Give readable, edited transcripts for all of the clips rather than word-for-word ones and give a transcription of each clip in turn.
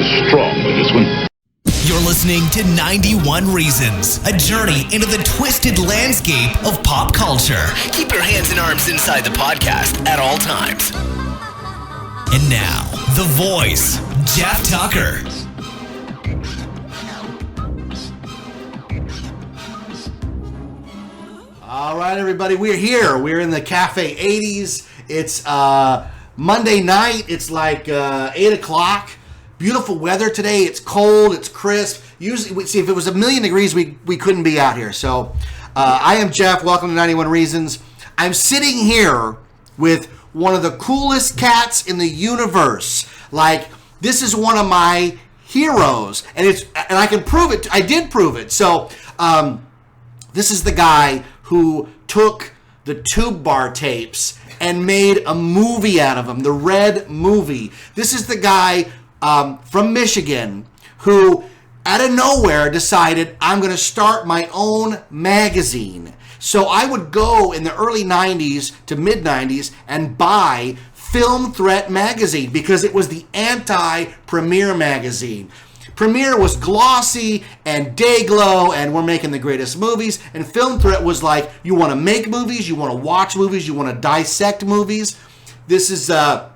strong with this one. You're listening to 91 Reasons, a journey into the twisted landscape of pop culture. Keep your hands and arms inside the podcast at all times. And now, the voice, Jeff Tucker. All right, everybody, we're here. We're in the Cafe 80s. It's Monday night. It's like 8 o'clock. Beautiful weather today. It's cold. It's crisp. Usually, see, if it was 1,000,000 degrees, we couldn't be out here. So, I am Jeff. Welcome to 91 Reasons. I'm sitting here with one of the coolest cats in the universe. Like, this is one of my heroes, and I can prove it. I did prove it. So, this is the guy who took the Tube Bar tapes and made a movie out of them, the Red Movie. This is the guy from Michigan who, out of nowhere, decided, I'm going to start my own magazine. So I would go in the early 90s to mid-90s and buy Film Threat magazine because it was the anti-Premiere magazine. Premiere was glossy and day-glow, and we're making the greatest movies. And Film Threat was like, you want to make movies, you want to watch movies, you want to dissect movies. This is the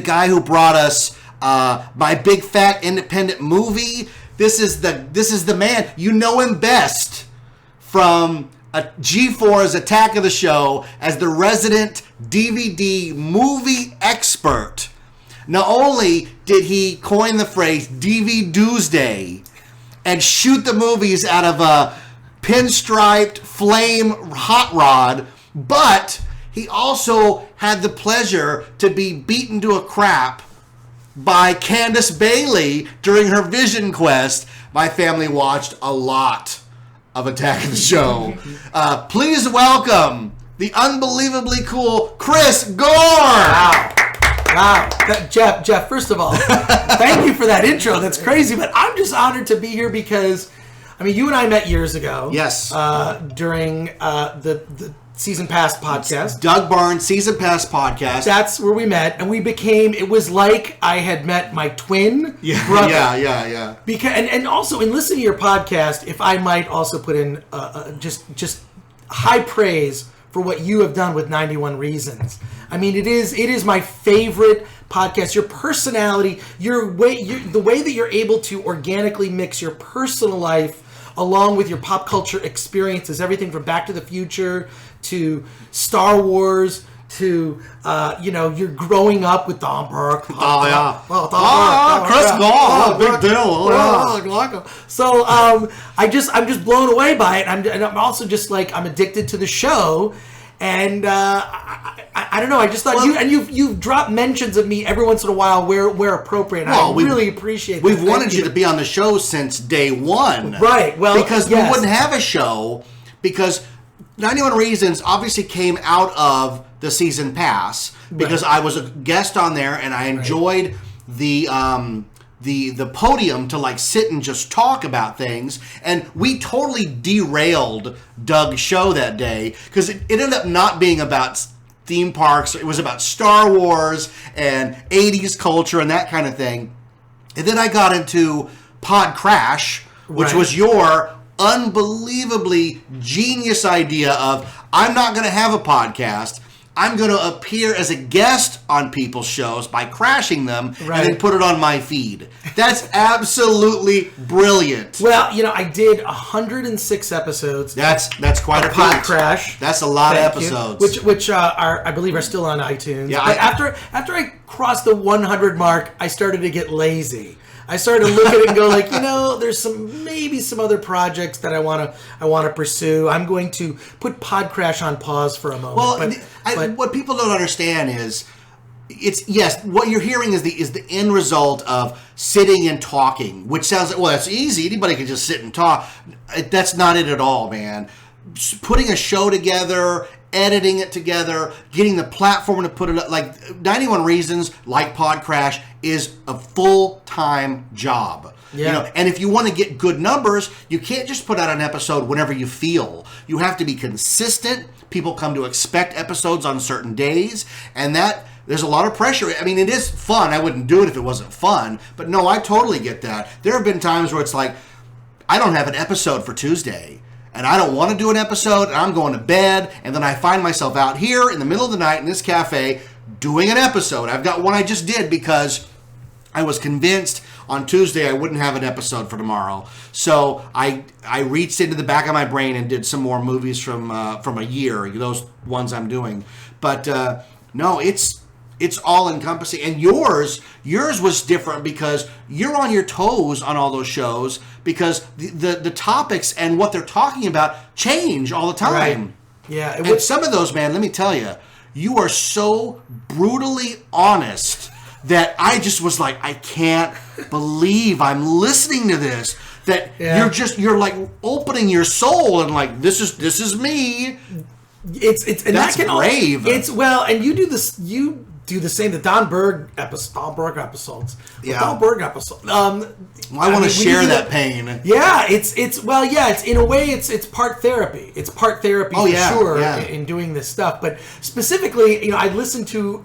guy who brought us My Big Fat Independent Movie. This is the man. You know him best from G4's Attack of the Show as the resident DVD movie expert. Not only did he coin the phrase DV Doomsday and shoot the movies out of a pinstriped flame hot rod, but he also had the pleasure to be beaten to a crap by Candace Bailey during her Vision Quest. My family watched a lot of Attack of the Show. Please welcome the unbelievably cool Chris Gore. Wow. Jeff, first of all, thank you for that intro. That's crazy, but I'm just honored to be here because, I mean, you and I met years ago. Yes. During the Season Pass podcast. Doug Barnes' Season Pass podcast. That's where we met, and it was like I had met my twin brother. Yeah. Because, and also, in listening to your podcast, if I might also put in just high praise for what you have done with 91 Reasons. I mean, it is my favorite podcast. Your personality, the way that you're able to organically mix your personal life along with your pop culture experiences, everything from Back to the Future to Star Wars to you're growing up with Don Burke. Chris Gore, big deal. So I'm just blown away by it. I'm also just like, I'm addicted to the show, and I don't know. I just thought you've dropped mentions of me every once in a while where appropriate. I really appreciate that. We've wanted you to be on the show since day one, right? Well, because we wouldn't have a show because 91 Reasons obviously came out of the Season Pass because I was a guest on there and I enjoyed the podium to like sit and just talk about things, and we totally derailed Doug's show that day because it ended up not being about theme parks. It was about Star Wars and 80s culture and that kind of thing. And then I got into Podcrash, which was your unbelievably genius idea of, I'm not going to have a podcast. I'm going to appear as a guest on people's shows by crashing them and then put it on my feed. That's absolutely brilliant. Well, I did 106 episodes. That's quite a feat. Podcrash. That's a lot of episodes. Which are, I believe, are still on iTunes. Yeah, but after I crossed the 100 mark, I started to get lazy. I started to look at it and go like, there's maybe some other projects that I want to pursue. I'm going to put Podcrash on pause for a moment. Well, what people don't understand is, what you're hearing is the end result of sitting and talking, which sounds like, well, that's easy. Anybody can just sit and talk. That's not it at all, man. Putting a show together, editing it together, getting the platform to put it up, like 91 Reasons, like Podcrash, is a full-time job. Yeah. And if you want to get good numbers, you can't just put out an episode whenever you feel. You have to be consistent. People come to expect episodes on certain days, and that there's a lot of pressure. I mean, it is fun. I wouldn't do it if it wasn't fun. But no, I totally get that. There have been times where it's like, I don't have an episode for Tuesday. And I don't want to do an episode, and I'm going to bed, and then I find myself out here in the middle of the night in this cafe doing an episode. I've got one I just did because I was convinced on Tuesday I wouldn't have an episode for tomorrow. So I reached into the back of my brain and did some more movies from a year, those ones I'm doing. But no, it's all encompassing. And yours was different because you're on your toes on all those shows because the topics and what they're talking about change all the time. Right. Yeah. And some of those, man, let me tell you, you are so brutally honest that I just was like, I can't believe I'm listening to this. That you're like opening your soul and like, this is me. It's and that's brave. And you do this. You do the same. The Don Berg episodes. Yeah. Don Berg episode. I want to share that pain. Yeah, it's in a way it's part therapy. It's part therapy in doing this stuff. But specifically, I listened to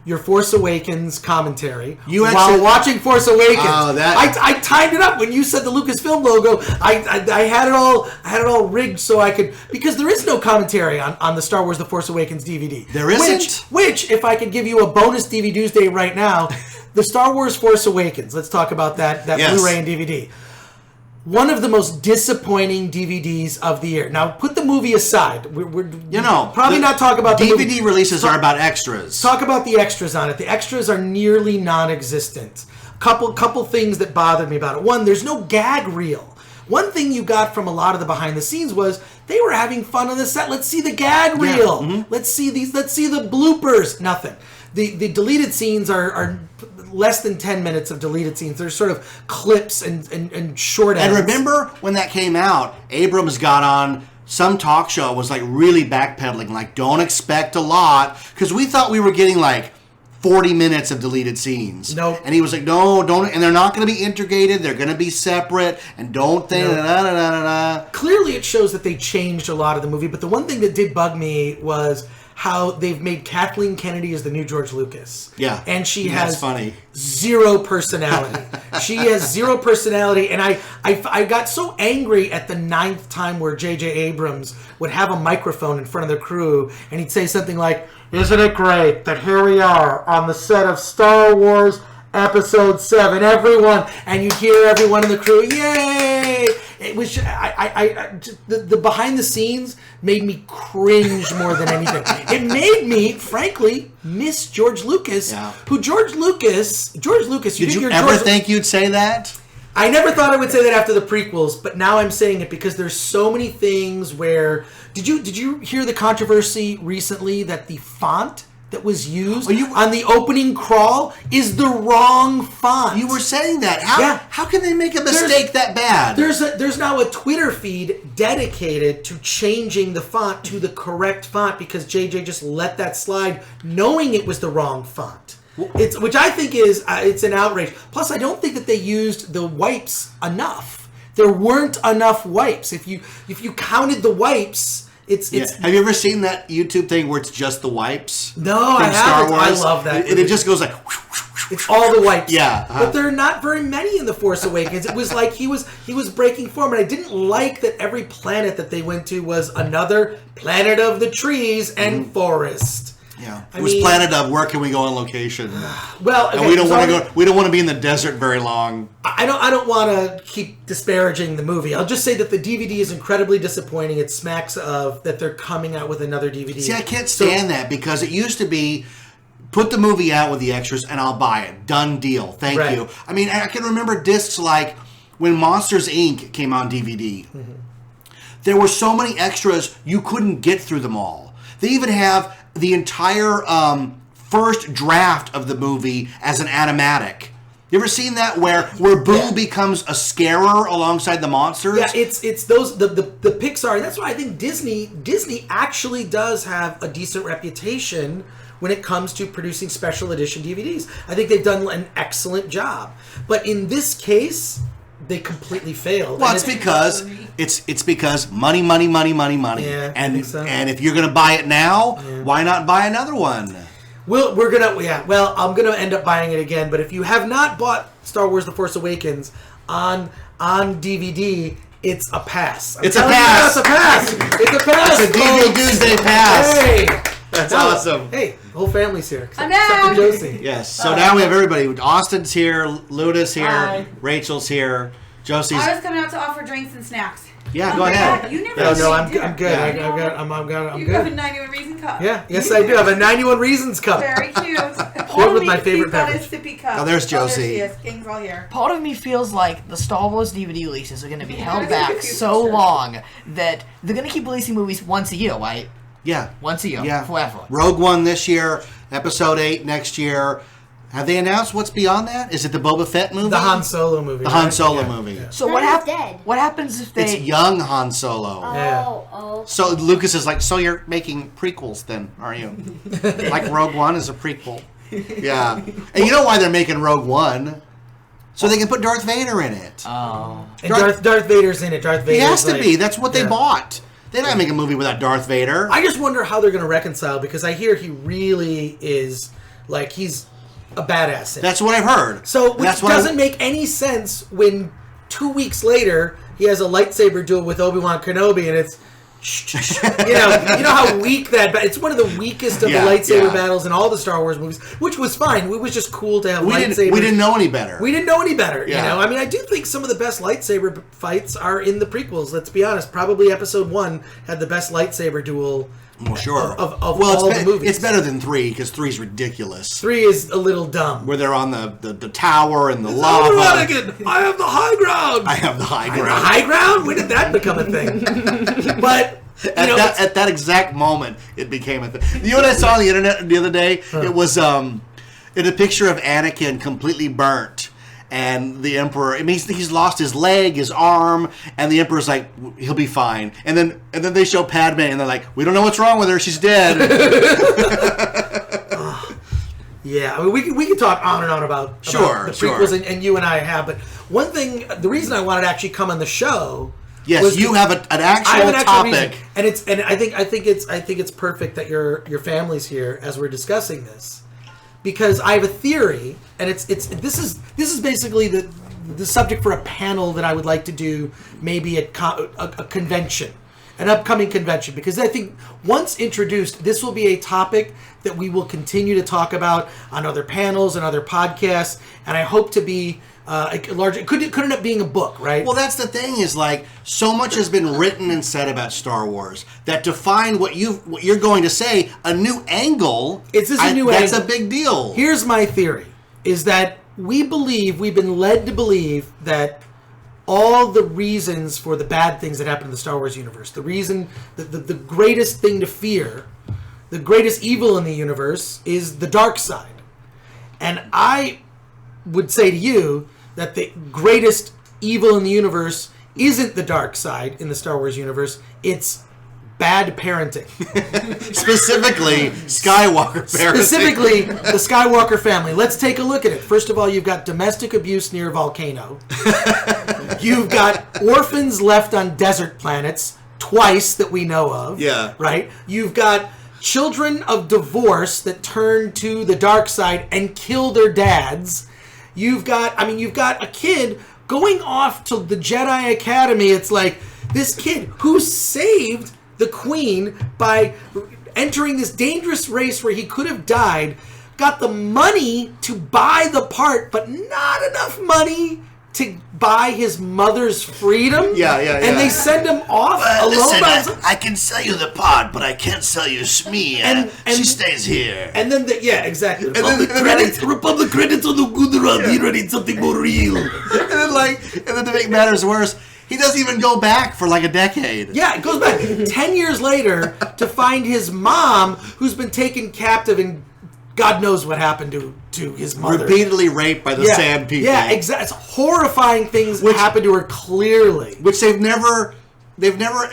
your Force Awakens commentary while watching Force Awakens. I timed it up when you said the Lucasfilm logo. I had it all rigged so I could, because there is no commentary on the Star Wars The Force Awakens DVD. There isn't. Which if I could give you a bonus DVD Tuesday right now. The Star Wars Force Awakens. Let's talk about that Blu-ray and DVD. One of the most disappointing DVDs of the year. Now, put the movie aside. We're probably not talk about the DVD movie. releases are about extras. Talk about the extras on it. The extras are nearly non-existent. Couple things that bothered me about it. One, there's no gag reel. One thing you got from a lot of the behind the scenes was they were having fun on the set. Let's see the gag reel. Yeah. Mm-hmm. Let's see the bloopers. Nothing. The deleted scenes are less than 10 minutes of deleted scenes. They're sort of clips and short edits. And remember when that came out, Abrams got on some talk show, was like really backpedaling, like don't expect a lot, because we thought we were getting like 40 minutes of deleted scenes. Nope. And he was like, no, don't, and they're not going to be integrated, they're going to be separate, and don't think, Clearly it shows that they changed a lot of the movie, but the one thing that did bug me was how they've made Kathleen Kennedy as the new George Lucas. Yeah. And she has funny. Zero personality. She has zero personality. And I got so angry at the 9th time where J.J. Abrams would have a microphone in front of the crew and he'd say something like, "Isn't it great that here we are on the set of Star Wars Episode 7, everyone," and you'd hear everyone in the crew, yay! It was the behind the scenes made me cringe more than anything. It made me, frankly, miss George Lucas. Yeah. George Lucas. Did you ever think you'd say that? I never thought I would say that after the prequels, but now I'm saying it because there's so many things where. Did you hear the controversy recently that the font that was used on the opening crawl is the wrong font? You were saying that. How can they make a mistake that bad? There's now a Twitter feed dedicated to changing the font to the correct font because JJ just let that slide knowing it was the wrong font. Which I think is it's an outrage. Plus, I don't think that they used the wipes enough. There weren't enough wipes. If you counted the wipes. It's Have you ever seen that YouTube thing where it's just the wipes? No, I haven't. I love that. It just goes like. It's all the wipes. Yeah, but there are not very many in The Force Awakens. It was like he was breaking form, and I didn't like that every planet that they went to was another planet of the trees and forest. Yeah, it was planet of where can we go on location? Well, okay, and we don't want to go. We don't want to be in the desert very long. I don't want to keep disparaging the movie. I'll just say that the DVD is incredibly disappointing. It smacks of that they're coming out with another DVD. See, I can't stand that because it used to be, put the movie out with the extras and I'll buy it. Done deal. Thank you. I mean, I can remember discs like when Monsters, Inc. came on DVD. Mm-hmm. There were so many extras you couldn't get through them all. They even have the entire first draft of the movie as an animatic. You ever seen that where Boo becomes a scarer alongside the monsters? Yeah, it's those the Pixar. That's why I think Disney actually does have a decent reputation when it comes to producing special edition DVDs. I think they've done an excellent job. But in this case, they completely failed. Well, it's because money. Yeah, and if you're going to buy it now, why not buy another one? I'm gonna end up buying it again. But if you have not bought Star Wars: The Force Awakens on DVD, it's a pass. It's a pass. It's a pass. It's a pass. It's a DVD Tuesday pass. Hey, that's awesome. Hey, the whole family's here. I'm back. Josie. Yes. So now we have everybody. Austin's here. Luda's here. Hi. Rachel's here. Josie's. I was coming out to offer drinks and snacks. Yeah, go ahead. God, you never. I'm good. Yeah. I'm You good. have a 91 Reason cup. Yeah. Yes, I do. I have a 91 Reasons cup. Very cute. Filled with my favorite beverage. Sippy cup. Oh, there's Josie. There she is. Gang's all here. Part of me feels like the Star Wars DVD releases are going to be held There's a back few so pictures. long that they're going to keep releasing movies once a year, right? Yeah. Once a year, Yeah. forever. Rogue One this year. Episode 8 next year. Have they announced what's beyond that? Is it the Boba Fett movie? The Han Solo movie. The Han right? Solo Yeah. movie. Yeah. So Dead. what happens if they... It's young Han Solo. Oh. So Lucas is like, so you're making prequels then, are you? Like Rogue One is a prequel. Yeah. And you know why they're making Rogue One? So they can put Darth Vader in it. Oh. And Darth Vader's in it. Darth Vader. He has to be. That's what they Yeah. bought. They're not making a movie without Darth Vader. I just wonder how they're going to reconcile, because I hear he really is, like, he's a badass. That's what I've heard. So, which That's what doesn't make any sense when 2 weeks later he has a lightsaber duel with Obi-Wan Kenobi, and it's, you know how weak it's one of the weakest of Yeah, the lightsaber yeah. battles in all the Star Wars movies, which was fine. It was just cool to have lightsabers. We didn't know any better. We didn't know any better, Yeah. you know? I mean, I do think some of the best lightsaber fights are in the prequels, let's be honest. Probably Episode 1 had the best lightsaber duel Well, sure. of all the movies. It's better than 3, because 3's ridiculous. 3 is a little dumb. Where they're on the tower and the Oh, lava. Anakin, I have the high ground! I have the high The ground. high ground? When did that become a thing? But, At that exact moment, it became a thing. You know what I saw on the internet the other day? It was a picture of Anakin completely burnt. And the Emperor, I mean, he's lost his leg, his arm, and the Emperor's like, he'll be fine. And then they show Padme, and they're like, we don't know what's wrong with her, she's dead. yeah, I mean, we can talk on and on about the prequels, and you and I have. But one thing, the reason I wanted to actually come on the show. Yes, you have an actual topic, reason. And I think it's perfect that your family's here as we're discussing this, because I have a theory, and this is basically the subject for a panel that I would like to do, maybe at a convention, an upcoming convention, because I think once introduced, this will be a topic that we will continue to talk about on other panels and other podcasts, and I hope to be. It could end up being a book, right? Well, that's the thing, is like, so much has been written and said about Star Wars that to find what you're going to say, a new angle, That's a big deal. Here's my theory, is that we've been led to believe that all the reasons for the bad things that happen in the Star Wars universe, the reason, the greatest thing to fear, the greatest evil in the universe is the dark side. And I would say to you that the greatest evil in the universe isn't the dark side in the Star Wars universe, it's bad parenting. Specifically, Skywalker parenting. Specifically, the Skywalker family. Let's take a look at it. First of all, you've got domestic abuse near a volcano. You've got orphans left on desert planets, twice that we know of. Yeah. Right? You've got children of divorce that turn to the dark side and kill their dads. You've got a kid going off to the Jedi Academy. It's like, this kid who saved the Queen by entering this dangerous race where he could have died, got the money to buy the part, but not enough money to buy his mother's freedom. Yeah. And they send him off alone by himself. I can sell you the pod, but I can't sell you Shmi. And she stays here. And then, exactly. Republic credits on the good run. He needs something more real. and then to make matters worse, he doesn't even go back for like a decade. Yeah, it goes back 10 years later to find his mom, who's been taken captive, and God knows what happened to his mother. Repeatedly raped by the Sand People. Yeah, exactly. It's horrifying things that happened to her, clearly. Which they've never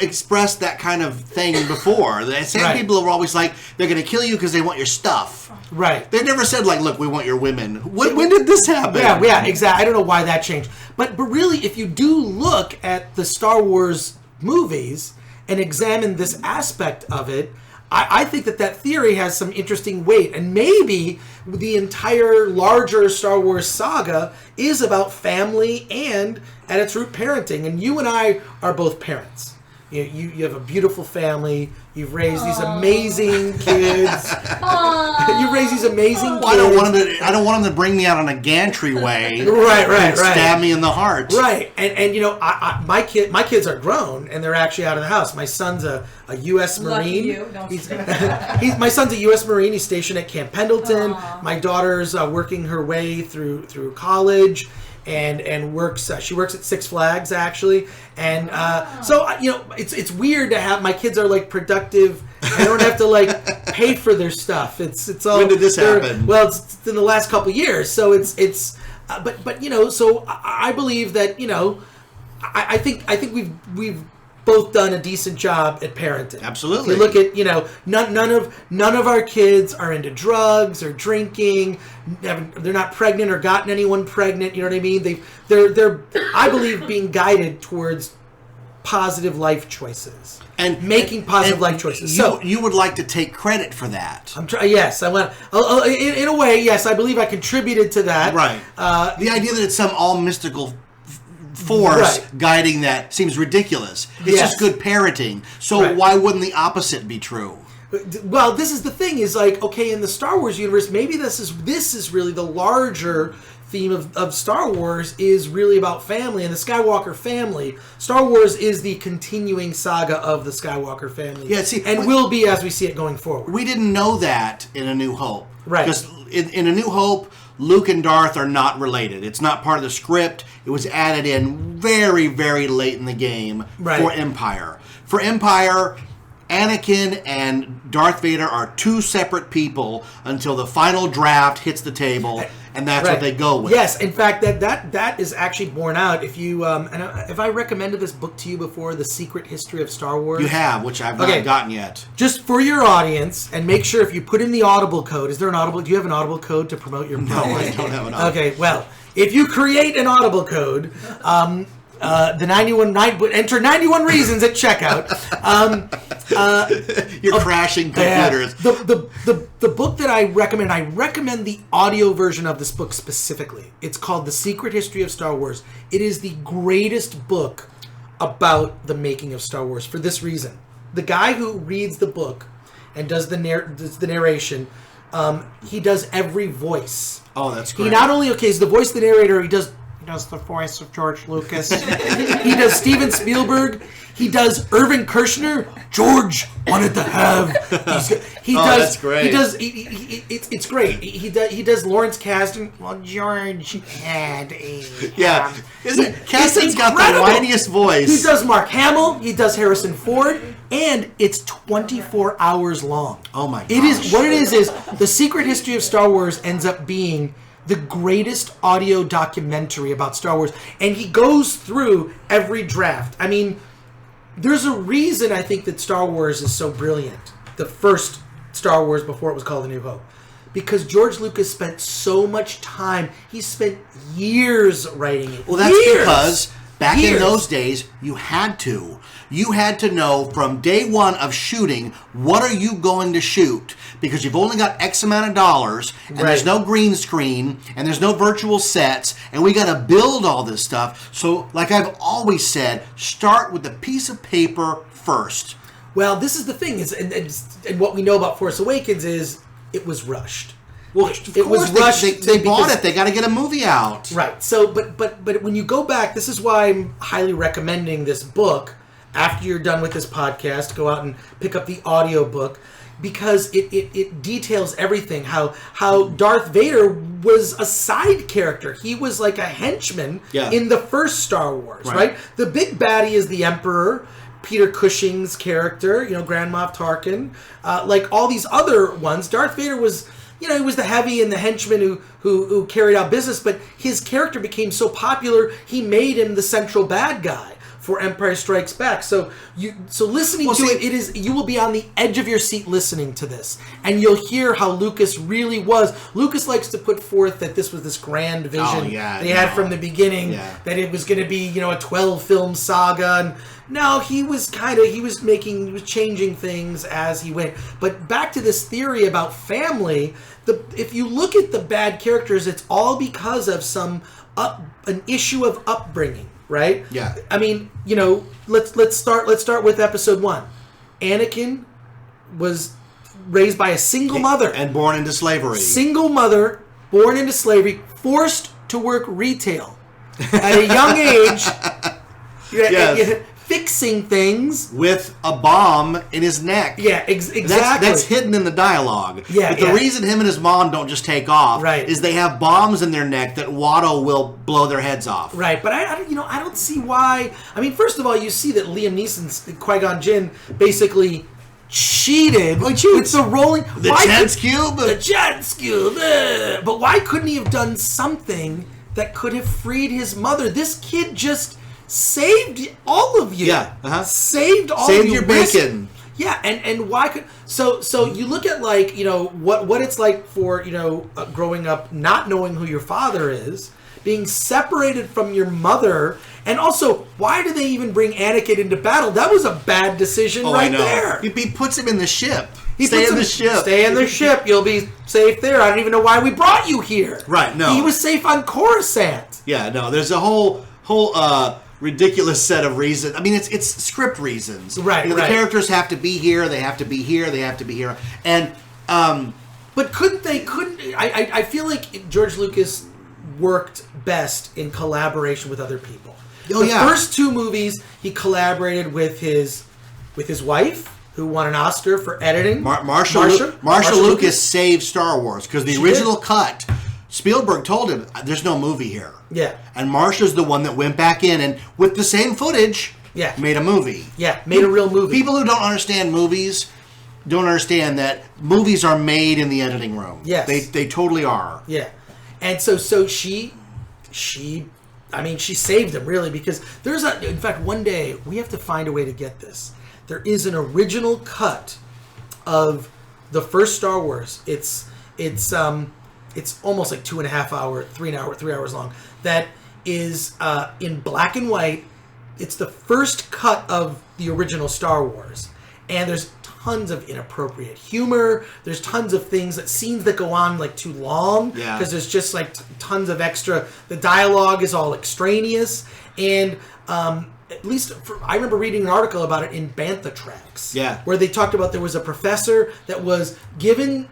expressed that kind of thing before. The Sand People are always like, they're going to kill you because they want your stuff. Right. They never said, like, look, we want your women. When did this happen? Yeah, exactly. I don't know why that changed. But really, if you do look at the Star Wars movies and examine this aspect of it, I think that theory has some interesting weight, and maybe the entire larger Star Wars saga is about family and, at its root, parenting. And you and I are both parents. You have a beautiful family. You've raised these amazing kids. You raise these amazing kids. I don't want them to bring me out on a gantry way. Right. And stab me in the heart. Right. And my kids are grown and they're actually out of the house. My son's a U.S. Marine. You. No. My son's a U.S. Marine. He's stationed at Camp Pendleton. My daughter's working her way through college. And works. She works at Six Flags actually, and so it's weird to have my kids are like productive. I don't have to like pay for their stuff. It's all. When did this happen? Well, it's in the last couple of years. So it's but so I believe that I think we've both done a decent job at parenting. Absolutely. If you look at, none of our kids are into drugs or drinking. They're not pregnant or gotten anyone pregnant. You know what I mean? They're I believe being guided towards positive life choices and making positive life choices. So you would like to take credit for that? Yes, I want. In a way, yes, I believe I contributed to that. Right. The idea that it's some all mystical force guiding that seems ridiculous. It's just good parenting. So why wouldn't the opposite be true? Well, this is the thing, is like, okay, in the Star Wars universe, maybe this is really the larger theme of Star Wars is really about family and the Skywalker family. Star Wars is the continuing saga of the Skywalker family. Yeah, and will be as we see it going forward. We didn't know that in A New Hope. Right. Because in A New Hope, Luke and Darth are not related. It's not part of the script. It was added in very, very late in the game for Empire. For Empire, Anakin and Darth Vader are two separate people until the final draft hits the table, and that's what they go with. Yes, in fact, that is actually borne out. If you if I recommended this book to you before, The Secret History of Star Wars, you have, which I've not gotten yet. Just for your audience, and make sure if you put in the Audible code, is there an Audible? Do you have an Audible code to promote your? No, I don't have an Audible. Okay, well, if you create an Audible code, enter 91 reasons at checkout. You're crashing computers. The book that I recommend the audio version of this book specifically. It's called The Secret History of Star Wars. It is the greatest book about the making of Star Wars for this reason. The guy who reads the book and does the narration, he does every voice. Oh, that's great. He not only is the voice of the narrator, he does the voice of George Lucas. He does Steven Spielberg. He does Irving Kershner. George wanted to have. That's great. He does. It's great. He does Lawrence Kasdan. Well, George had a. Kasdan's got the whiniest voice. He does Mark Hamill. He does Harrison Ford, and it's 24 hours long. Oh my gosh. It is what it is. The Secret History of Star Wars ends up being the greatest audio documentary about Star Wars. And he goes through every draft. I mean, there's a reason I think that Star Wars is so brilliant. The first Star Wars before it was called A New Hope. Because George Lucas spent so much time. He spent years writing it. Well, that's because back in those days, you had to. You had to know from day one of shooting, what are you going to shoot? Because you've only got X amount of dollars, and there's no green screen, and there's no virtual sets, and we got to build all this stuff. So, like I've always said, start with a piece of paper first. Well, this is the thing, and what we know about Force Awakens is it was rushed. Well, it was rushed. They bought it. They got to get a movie out. Right. So, but when you go back, this is why I'm highly recommending this book. After you're done with this podcast, go out and pick up the audiobook, because it details everything. How Darth Vader was a side character. He was like a henchman in the first Star Wars, right? The big baddie is the Emperor, Peter Cushing's character, Grand Moff Tarkin, like all these other ones. Darth Vader was, he was the heavy and the henchman who carried out business, but his character became so popular, he made him the central bad guy. for Empire Strikes Back. So listening to it, you will be on the edge of your seat listening to this, and you'll hear how Lucas really was. Lucas likes to put forth that this was this grand vision they had from the beginning, that it was going to be, a 12-film saga. And no, he was changing things as he went. But back to this theory about family, if you look at the bad characters, it's all because of an issue of upbringing. Right? Yeah. I mean, let's start with episode 1. Anakin was raised by a single mother and born into slavery. Single mother, born into slavery, forced to work retail at a young age. Fixing things with a bomb in his neck. Yeah, exactly. That's hidden in the dialogue. Yeah, but the reason him and his mom don't just take off is they have bombs in their neck that Watto will blow their heads off. Right, but I don't see why. I mean, first of all, you see that Liam Neeson's Qui-Gon Jinn basically cheated with the rolling the chance cube. The chance cube. But why couldn't he have done something that could have freed his mother? This kid just saved all of you. Yeah. Saved all of you. Saved your bacon. Yeah, and why could so you look at what it's like for growing up not knowing who your father is, being separated from your mother, and also why do they even bring Anakin into battle? That was a bad decision there. He puts him in the ship. Stay in the ship. You'll be safe there. I don't even know why we brought you here. Right. No. He was safe on Coruscant. Yeah. No. There's a whole ridiculous set of reasons. I mean, it's script reasons. Right. The characters have to be here. They have to be here. They have to be here. And but couldn't I feel like George Lucas worked best in collaboration with other people. The first 2 movies he collaborated with his wife, who won an Oscar for editing. Marsha Lucas saved Star Wars because the original cut, Spielberg told him there's no movie here. Yeah. And Marsha's the one that went back in and with the same footage made a movie. Yeah, made a real movie. People who don't understand movies don't understand that movies are made in the editing room. Yes. They totally are. Yeah. And so she saved him really, because in fact, one day we have to find a way to get this. There is an original cut of the first Star Wars. It's almost like 2.5 hours, 3 hours long. That is in black and white. It's the first cut of the original Star Wars, and there's tons of inappropriate humor. There's tons of scenes that go on like too long because there's just like tons of extra. The dialogue is all extraneous, and at least I remember reading an article about it in Bantha Tracks, where they talked about there was a professor that was given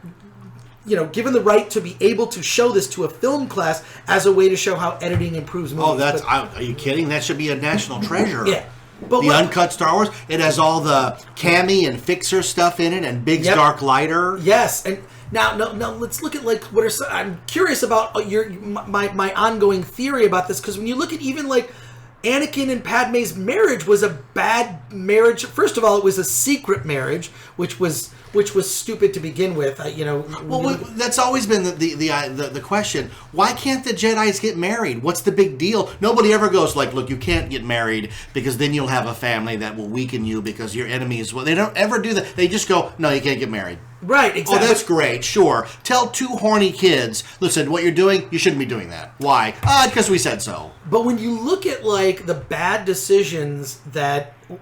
the right to be able to show this to a film class as a way to show how editing improves movies. Are you kidding? That should be a national treasure. Yeah. But uncut Star Wars, it has all the Cammy and Fixer stuff in it, and Biggs Dark Lighter. Yes, and now let's look at I'm curious about my ongoing theory about this, because when you look at even like Anakin and Padme's marriage was a bad marriage. First of all, it was a secret marriage, which was stupid to begin with. Well, that's always been the question. Why can't the Jedis get married? What's the big deal? Nobody ever goes like, look, you can't get married because then you'll have a family that will weaken you because your enemies. Well, they don't ever do that. They just go, no, you can't get married. Right, exactly. Oh, that's great, sure. Tell 2 horny kids, listen, what you're doing, you shouldn't be doing that. Why? Because we said so. But when you look at like the bad decisions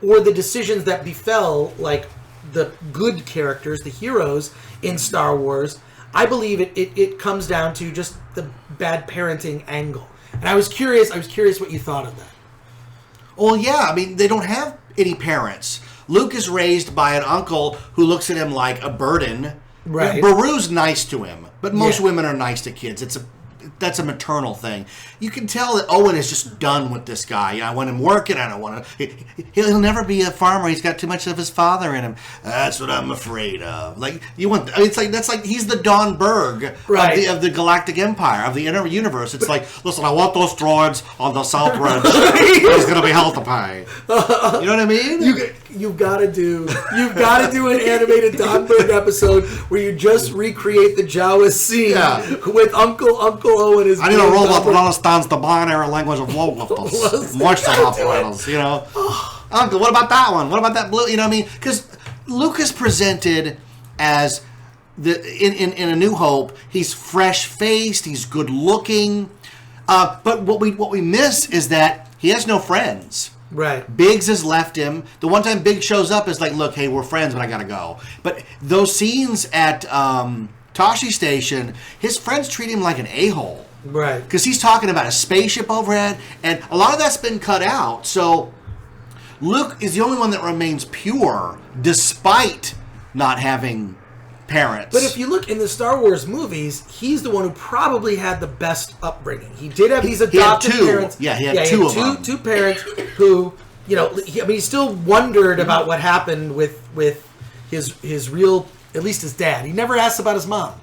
or the decisions that befell like the good characters, the heroes in Star Wars, I believe it comes down to just the bad parenting angle. And I was curious what you thought of that. Well, yeah, I mean, they don't have any parents. Luke is raised by an uncle who looks at him like a burden. Right. Baru's nice to him, but most women are nice to kids. That's a maternal thing. You can tell that Owen is just done with this guy. I want him working. I don't want to. He'll never be a farmer. He's got too much of his father in him. That's what I'm afraid of. Like that's like he's the Don Berg of the Galactic Empire, of the inner universe. It's like, listen, I want those droids on the South Ridge. There's going to be hell to pay. You know what I mean? You've got to do an animated Don Bluth episode where you just recreate the Jawa scene with Uncle Owen. I need a robot that understands the binary language of low-lifters, moisture operators, you know. Uncle, what about that one? What about that blue? You know what I mean? Because Luke is presented as in A New Hope, he's fresh-faced, he's good-looking, but what we miss is that he has no friends. Right. Biggs has left him. The one time Biggs shows up is like, look, hey, we're friends, but I gotta go. But those scenes at Toshi Station, his friends treat him like an a-hole. Right. Because he's talking about a spaceship overhead, and a lot of that's been cut out. So Luke is the only one that remains pure, despite not having parents. But if you look in the Star Wars movies, he's the one who probably had the best upbringing. He did have these adopted parents. Yeah, he had two of them. Two parents who, you know, he still wondered about what happened with his real, at least his dad. He never asked about his mom.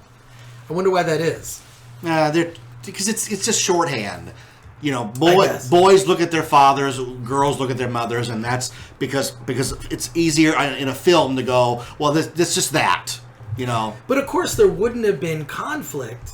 I wonder why that is. Because it's just shorthand. You know, boys look at their fathers, girls look at their mothers, and that's because it's easier in a film to go, well, this just that. You know, but of course there wouldn't have been conflict,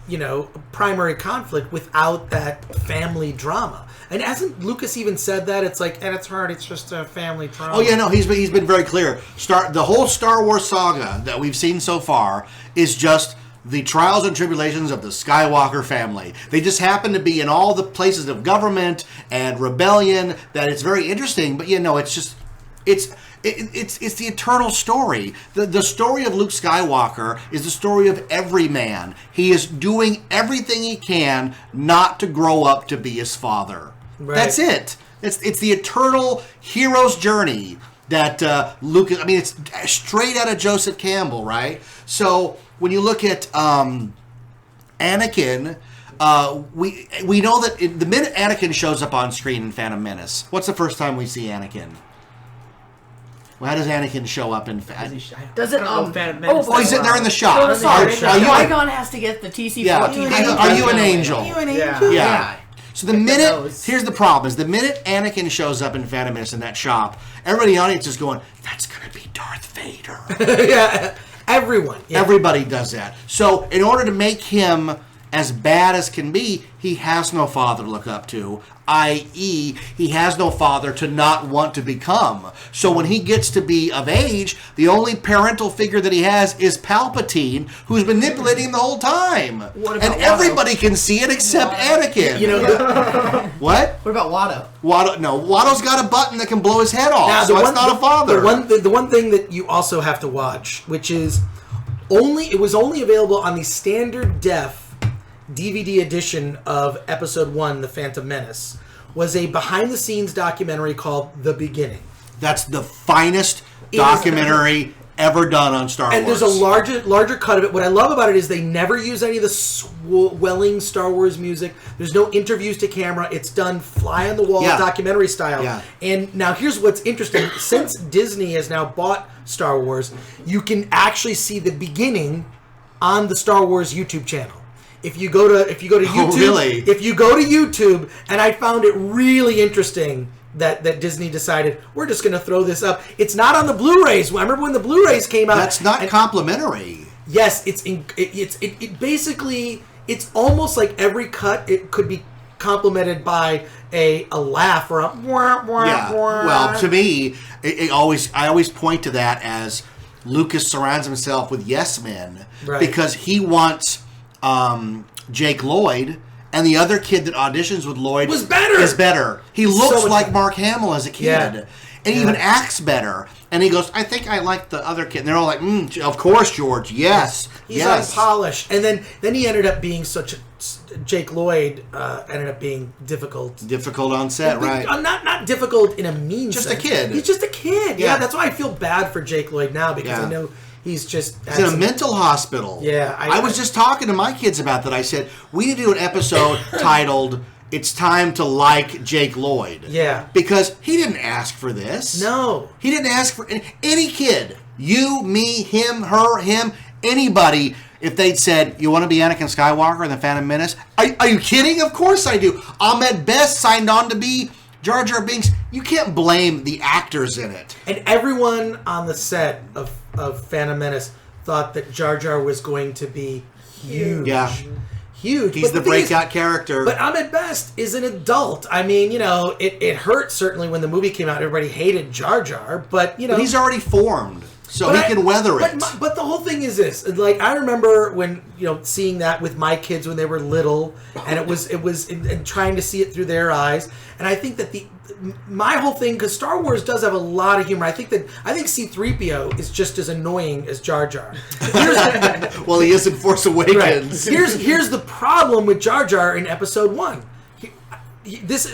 you know, primary conflict without that family drama. And hasn't Lucas even said that? It's like, at its heart, it's just a family drama. Oh yeah, no, he's been very clear. The whole Star Wars saga that we've seen so far is just the trials and tribulations of the Skywalker family. They just happen to be in all the places of government and rebellion. That it's very interesting, but you know, it's just It's the eternal story. The story of Luke Skywalker is the story of every man. He is doing everything he can not to grow up to be his father. Right. That's it. It's the eternal hero's journey that Luke. I mean, it's straight out of Joseph Campbell, right? So when you look at Anakin, we know that the minute Anakin shows up on screen in Phantom Menace, what's the first time we see Anakin? Well, how does Anakin show up in? Does it? Phantom Menace. He's in there in the shop. Oh, sorry. Qui-Gon has to get the TC-14. Yeah. Are you an angel? Are you an angel? Yeah. So here's the problem: is the minute Anakin shows up in Phantom Menace in that shop, everybody in the audience is going, "That's gonna be Darth Vader." Yeah. Everyone. Yeah. Everybody does that. So in order to make him as bad as can be, he has no father to look up to, i.e., he has no father to not want to become. So when he gets to be of age, the only parental figure that he has is Palpatine, who's manipulating him the whole time. And everybody can see it except Anakin. You know, what? What about Watto? Watto's got a button that can blow his head off, that's not a father. The one thing that you also have to watch, which is it was only available on the standard def DVD edition of Episode 1, The Phantom Menace, was a behind-the-scenes documentary called The Beginning. That's the finest documentary ever done on Star Wars. And there's a larger cut of it. What I love about it is they never use any of the swelling Star Wars music. There's no interviews to camera. It's done fly-on-the-wall documentary style. Yeah. And now here's what's interesting. Since Disney has now bought Star Wars, you can actually see the beginning on the Star Wars YouTube channel. If you go to YouTube, if you go to YouTube, and I found it really interesting that Disney decided we're just going to throw this up. It's not on the Blu-rays. I remember when the Blu-rays came out. That's not complimentary. Yes, it basically it's almost like every cut it could be complemented by a laugh or a wah, wah, yeah. Wah. Well, to me, I always point to that as Lucas surrounds himself with yes men because he wants Jake Lloyd, and the other kid that auditions with Lloyd is better. He looks like Mark Hamill as a kid, and he even acts better. And he goes, I think I like the other kid. And they're all like, of course, George, yes. He's unpolished. And then he ended up being Jake Lloyd ended up being difficult. Difficult on set, right? Not difficult in a mean sense. Just a kid. He's just a kid. Yeah, that's why I feel bad for Jake Lloyd now because I know he's in a mental hospital. Yeah. I was just talking to my kids about that. I said, we need to do an episode titled, It's Time to Like Jake Lloyd. Yeah. Because he didn't ask for this. No. He didn't ask for any kid. You, me, him, her, him, anybody. If they'd said, you want to be Anakin Skywalker in The Phantom Menace? Are you kidding? Of course I do. Ahmed Best signed on to be Jar Jar Binks, you can't blame the actors in it. And everyone on the set of Phantom Menace thought that Jar Jar was going to be huge. Yeah. Huge. He's the breakout character. But Ahmed Best is an adult. I mean, it hurt certainly when the movie came out. Everybody hated Jar Jar, but But he's already formed, so he can weather it. But the whole thing is this: like, I remember when seeing that with my kids when they were little, and it was and trying to see it through their eyes. And I think that my whole thing, because Star Wars does have a lot of humor. I think C-3PO is just as annoying as Jar Jar. Well, he is in Force Awakens. Right. Here's the problem with Jar Jar in Episode 1.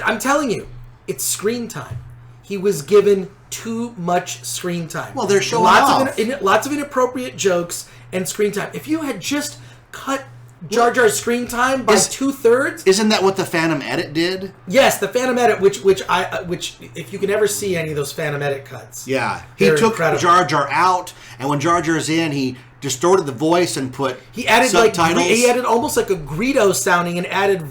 I'm telling you, it's screen time. He was given too much screen time. Well, they're showing off. Lots of inappropriate jokes and screen time. If you had just cut Jar Jar's screen time by 2/3, isn't that what the Phantom Edit did? Yes, the Phantom Edit, which if you can ever see any of those Phantom Edit cuts, yeah, he took incredible. Jar Jar out, and when Jar Jar's in, he distorted the voice and put subtitles. He added almost like a Greedo sounding and added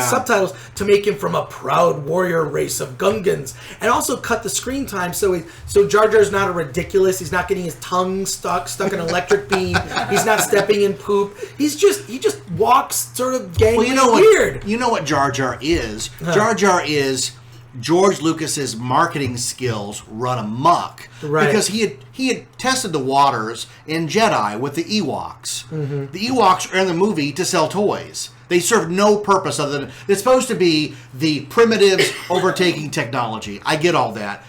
subtitles to make him from a proud warrior race of Gungans, and also cut the screen time so Jar Jar's not a ridiculous. He's not getting his tongue stuck in an electric beam. He's not stepping in poop. He just walks sort of gangly weird. You know what Jar Jar is? Jar Jar is George Lucas's marketing skills run amok, right? Because he had tested the waters in Jedi with the Ewoks. Mm-hmm. The Ewoks are in the movie to sell toys. They serve no purpose other than it's supposed to be the primitives overtaking technology. I get all that.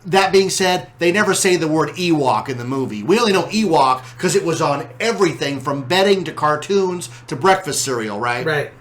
That being said, they never say the word Ewok in the movie. We only know Ewok because it was on everything from bedding to cartoons to breakfast cereal, right? Right.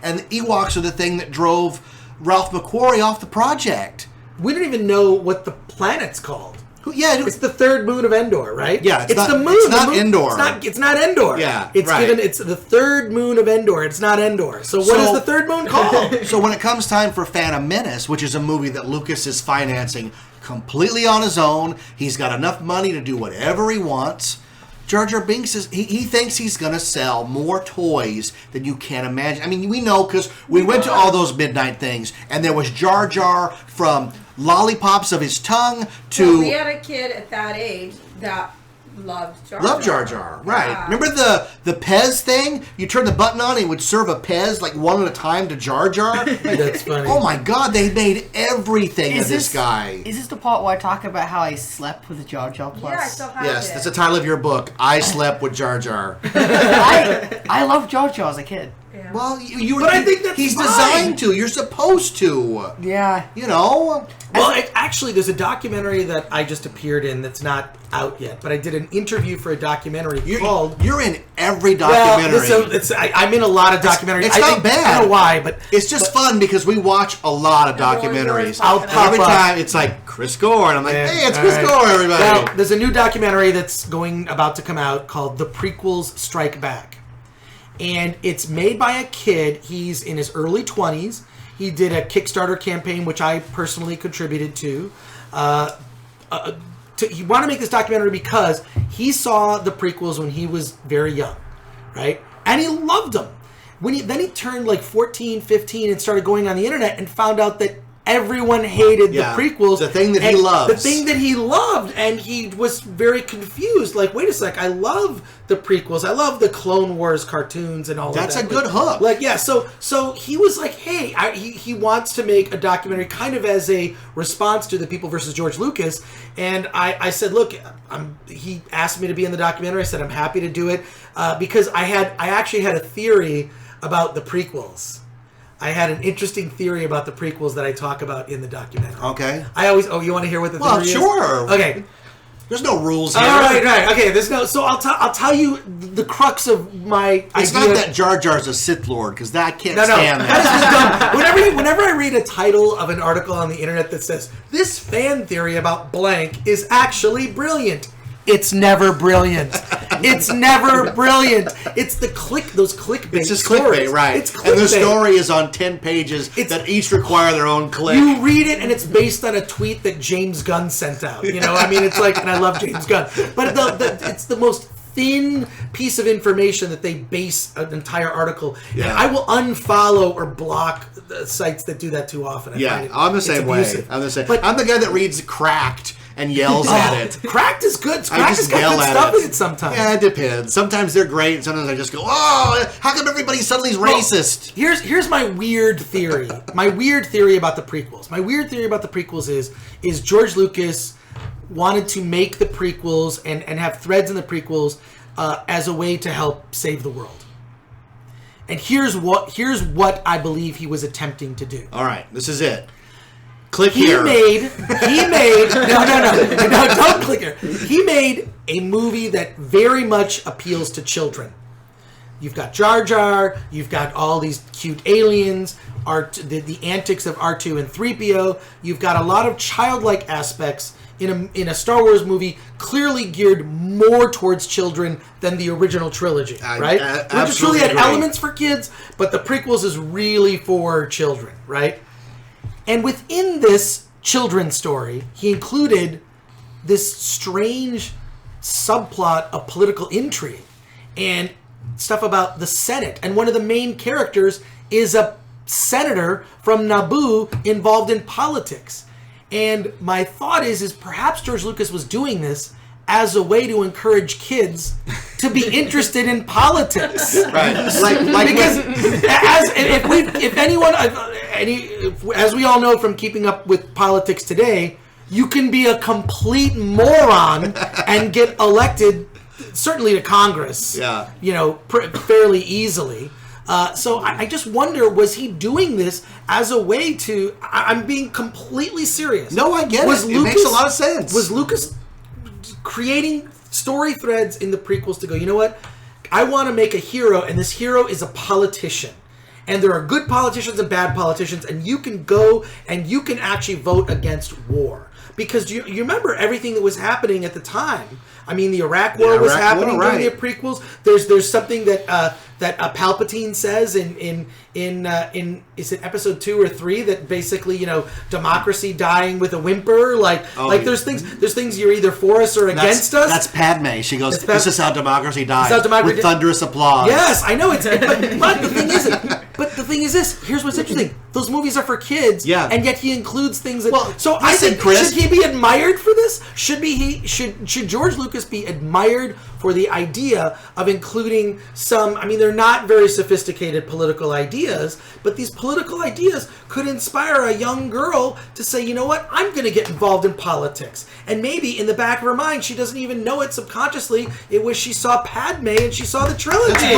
And the Ewoks are the thing that drove Ralph McQuarrie off the project. We don't even know what the planet's called. Yeah, it's the third moon of Endor, right? Yeah, it's the moon. It's not Endor. It's not Endor. Yeah, It's the third moon of Endor. It's not Endor. So what is the third moon called? So when it comes time for Phantom Menace, which is a movie that Lucas is financing completely on his own, he's got enough money to do whatever he wants. Jar Jar Binks he thinks he's going to sell more toys than you can imagine. I mean, we know because we went to all those midnight things, and there was Jar Jar from lollipops of his tongue to... Well, we had a kid at that age that loved Jar Jar. Loved Jar Jar, right. Yeah. Remember the Pez thing? You turn the button on and it would serve a Pez like one at a time to Jar Jar? That's funny. Oh my God, they made everything of this guy. Is this the part where I talk about how I slept with Jar Jar Plus? Yeah, I still have Yes, it. that's the title of your book. I slept with Jar Jar. I loved Jar Jar as a kid. Yeah. Well, But I think that's he's fine. designed to. You're supposed to. Yeah. You know? Well, actually, there's a documentary that I just appeared in that's not out yet, but I did an interview for a documentary called... You're in every documentary. I'm in a lot of documentaries. It's not bad. I don't know why, but... It's just fun because we watch a lot of documentaries. I'll And every time it's like Chris Gore, and I'm like, hey, it's Chris Gore, everybody. Well, there's a new documentary that's about to come out called The Prequels Strike Back. And it's made by a kid. He's in his early 20s. He did a Kickstarter campaign, which I personally contributed to. He wanted to make this documentary because he saw the prequels when he was very young, right? And he loved them. Then he turned like 14, 15 and started going on the internet and found out that everyone hated the prequels. The thing that he loves. The thing that he loved. And he was very confused. Like, wait a sec, I love the prequels. I love the Clone Wars cartoons and all of that. That's a good hook. Like, yeah, so he was like, hey, he wants to make a documentary kind of as a response to the People versus George Lucas. And I said, look, he asked me to be in the documentary. I said, I'm happy to do it because I actually had a theory about the prequels. I had an interesting theory about the prequels that I talk about in the documentary. Okay. You want to hear what the theory is? Well, sure. Okay. There's no rules here. All right. Okay, so I'll tell you the crux of my It's idea. not that Jar Jar's a Sith Lord, because I can't stand that. That is just dumb. Whenever I read a title of an article on the internet that says, this fan theory about blank is actually brilliant. It's never brilliant. It's never brilliant. It's those clickbait. It's just stories. clickbait, right? It's clickbait. And the story is on 10 pages that each require their own click. You read it, and it's based on a tweet that James Gunn sent out. You know, I mean, it's like, and I love James Gunn, but it's the most thin piece of information that they base an entire article. Yeah. And I will unfollow or block the sites that do that too often. I find I'm the it's same way. abusive. I'm the same. But I'm the guy that reads Cracked and yells at it. Cracked is good. I Cracked just has got yell good at stuff it. in it sometimes. Yeah, it depends. Sometimes they're great, and sometimes I just go, oh, how come everybody suddenly is racist? Here's my weird theory. My weird theory about the prequels. My weird theory about the prequels is George Lucas wanted to make the prequels and have threads in the prequels as a way to help save the world. And here's what I believe he was attempting to do. All right, this is it. Click He here. made no, don't click here. He made a movie that very much appeals to children. You've got Jar Jar, you've got all these cute aliens, the antics of R2 and 3PO. You've got a lot of childlike aspects in a Star Wars movie clearly geared more towards children than the original trilogy, right? The original trilogy had elements for kids, but the prequels is really for children, right? And within this children's story, he included this strange subplot of political intrigue and stuff about the Senate. And one of the main characters is a senator from Naboo involved in politics. And my thought is perhaps George Lucas was doing this as a way to encourage kids to be interested in politics. Right. Because as we all know from keeping up with politics today, you can be a complete moron and get elected, certainly to Congress. Yeah. Fairly easily. So I just wonder, was he doing this as a way to? I'm being completely serious. No, I get it. It makes a lot of sense. Was Lucas creating story threads in the prequels to go, you know what? I want to make a hero, and this hero is a politician. And there are good politicians and bad politicians, and you can go and you can actually vote against war. Because you remember everything that was happening at the time. I mean, the Iraq War was happening during the prequels. There's something that Palpatine says in is it episode 2 or 3 that basically democracy dying with a whimper, there's things you're either for us or against us. That's Padme. She goes, "This is how democracy dies," with thunderous applause. Yes, I know but the thing is this. Here's what's interesting. Those movies are for kids, and yet he includes things that. I think, Chris, should he be admired for this? Should George Lucas be admired for the idea of including some? I mean, they're not very sophisticated political ideas, but these political ideas could inspire a young girl to say, you know what, I'm going to get involved in politics. And maybe in the back of her mind, she doesn't even know it subconsciously. It was she saw Padme and she saw the trilogy.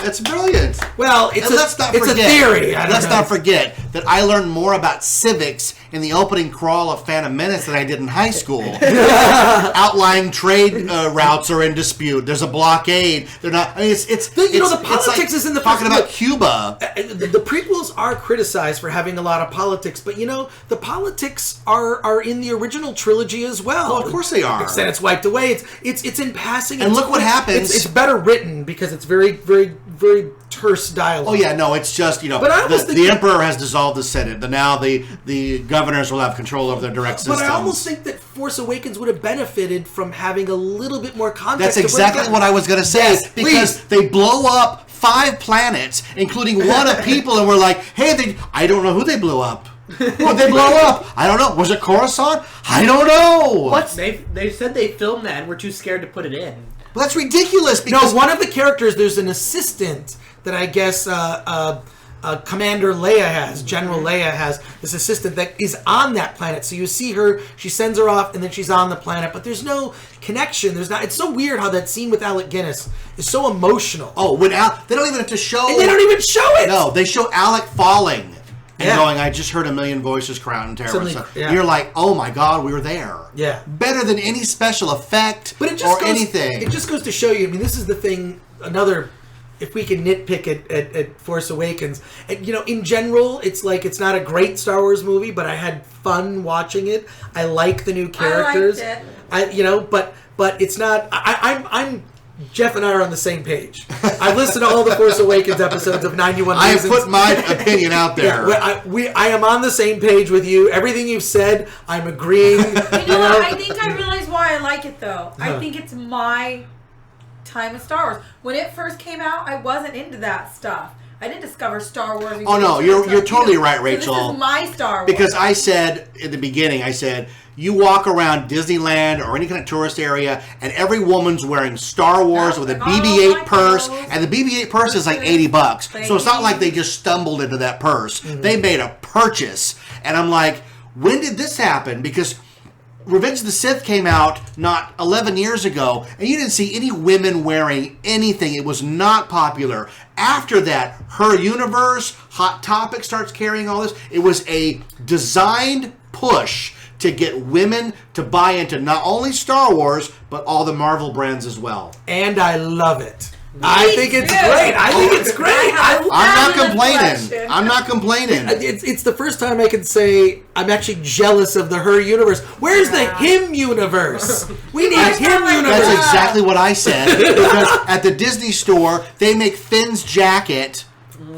That's brilliant. Well, it's a theory. Let's not forget that I learned more about civics in the opening crawl of Phantom Menace than I did in high school. Outlying trade routes are in dispute. There's a blockade. They're not. I mean, the politics is in the talking about Cuba. The prequels are criticized for having a lot of politics, but the politics are in the original trilogy as well. Well, of course they are. Except it's wiped away. It's in passing. And look what happens. It's better written because it's very, very, very terse dialogue. Oh yeah, no, it's just but the emperor has dissolved the Senate. Now the governors will have control over their direct systems. But I almost think that Force Awakens would have benefited from having a little bit more context. That's exactly what I was going to say. Yes, because they blow up 5 planets, including one of people, and we're like, hey, I don't know who they blew up. Who'd they blow up? I don't know. Was it Coruscant? I don't know. They said they filmed that and were too scared to put it in. Well, that's ridiculous. Because one of the characters, there's an assistant that I guess Commander Leia has, General Leia has this assistant that is on that planet. So you see her, she sends her off, and then she's on the planet. But there's no connection. There's not. It's so weird how that scene with Alec Guinness is so emotional. Oh, they don't even have to show. And they don't even show it. No, they show Alec falling and going, "I just heard a million voices crown and terror." You're like, "Oh my God, we were there." Yeah, better than any special effect anything. It just goes to show you. I mean, this is the thing. If we can nitpick at Force Awakens, and, in general, it's not a great Star Wars movie, but I had fun watching it. I like the new characters. I liked it. But it's not. I'm Jeff and I are on the same page. I've listened to all the Force Awakens episodes of 91 I Reasons. have put my opinion out there. I am on the same page with you. Everything you've said, I'm agreeing. You know what? I think I realize why I like it, though. I think it's my time with Star Wars. When it first came out, I wasn't into that stuff. I didn't discover Star Wars. Oh no, you're totally right, Rachel. So this is my Star Wars. Because I said in the beginning, you walk around Disneyland or any kind of tourist area, and every woman's wearing Star Wars with a BB-8 purse, and the BB-8 purse is like $80. So it's not like they just stumbled into that purse. Mm-hmm. They made a purchase, and I'm like, when did this happen? Because Revenge of the Sith came out not 11 years ago, and you didn't see any women wearing anything. It was not popular. After that, Her Universe, Hot Topic starts carrying all this. It was a designed push to get women to buy into not only Star Wars, but all the Marvel brands as well. And I love it. I think it's great. I'm not complaining. It's the first time I can say I'm actually jealous of the Her Universe. Where's the Him Universe? We need Him Universe. That's exactly what I said. Because at the Disney store, they make Finn's jacket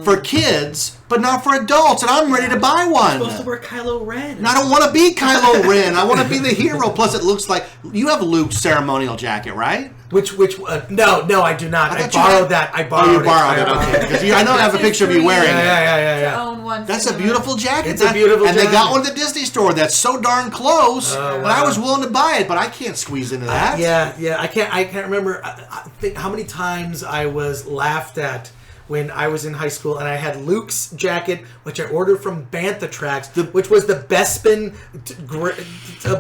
for kids, but not for adults, and I'm ready to buy one. You're supposed to wear Kylo Ren. And I don't want to be Kylo Ren. I want to be the hero. Plus, it looks like you have Luke's ceremonial jacket, right? Which no, I do not. I borrowed that. I borrowed it. Okay. Because I know I have a picture of you wearing it. Yeah. Own one. That's a beautiful jacket. It's a beautiful jacket. And they got one at the Disney store that's so darn close. But I was willing to buy it, but I can't squeeze into that. Yeah. I can't remember. I think how many times I was laughed at when I was in high school, and I had Luke's jacket, which I ordered from Bantha Tracks, which was the Bespin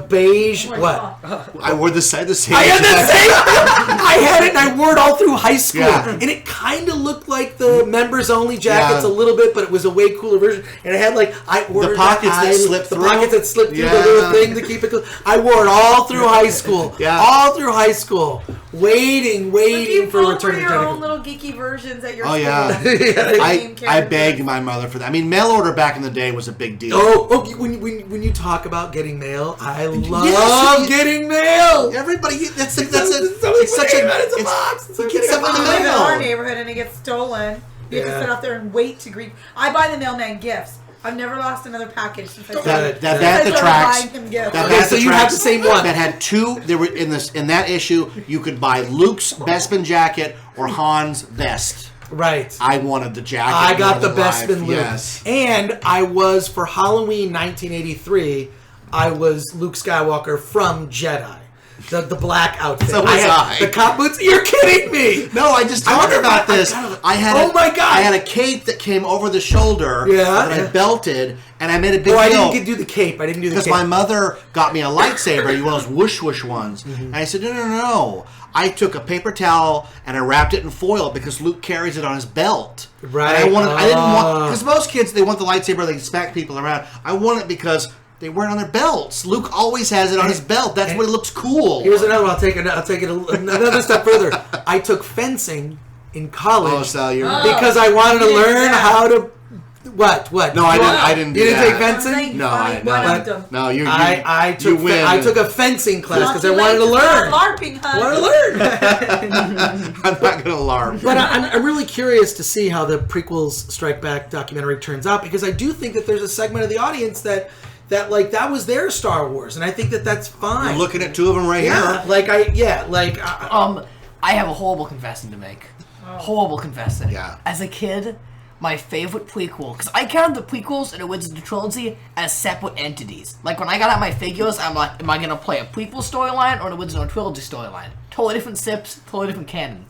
beige. I wore the same. I had the same. I had it, and I wore it all through high school, and it kind of looked like the members only jackets a little bit, but it was a way cooler version. And it had the pockets that slipped through. The pockets that slipped through the little thing to keep it cool. I wore it all through high school. All through high school, waiting for Return of the Jedi. Your own little geeky versions at your school. I begged my mother for that. I mean, mail order back in the day was a big deal. When you talk about getting mail, I love getting mail. Everybody, it's such a box. You get something in the in our mail. neighborhood and it gets stolen. You have to sit out there and wait to greet. I buy the mailman gifts. I've never lost another package since I started buying him gifts. So you have the same one that had two. There were in that issue. You could buy Luke's Bespin jacket or Han's vest. Right. I wanted the jacket. I got the Bespin Luke. Yes. And I was, for Halloween 1983, I was Luke Skywalker from Jedi. The black outfit. So was I. The cop boots. You're kidding me. No, I just talked about this. I had a cape that came over the shoulder that I belted, and I made a big deal. I didn't do the cape. Because my mother got me a lightsaber, one of those whoosh whoosh ones. Mm-hmm. And I said, no. I took a paper towel and I wrapped it in foil because Luke carries it on his belt. Right. And I didn't want, because most kids, they want the lightsaber, they can smack people around. I want it because they wear it on their belts. Luke always has it on his belt. That's what it looks cool. Here's another one. I'll take it another step further. I took fencing in college because I wanted to learn how to. What? No, I didn't. You didn't take fencing? No, I took a fencing class because I wanted to learn. LARPing, huh? I wanted to learn. I'm not going to LARP. But I'm really curious to see how the prequels Strike Back documentary turns out, because I do think that there's a segment of the audience that was their Star Wars, and I think that's fine. You're looking at two of them right here. I have a horrible confession to make. Horrible confession. Yeah. As a kid, my favorite prequel, because I count the prequels and the Wizards of the Trilogy as separate entities. Like, when I got out my figures, I'm like, am I going to play a prequel storyline or the Wizards of the Trilogy storyline? Totally different sips, totally different canon.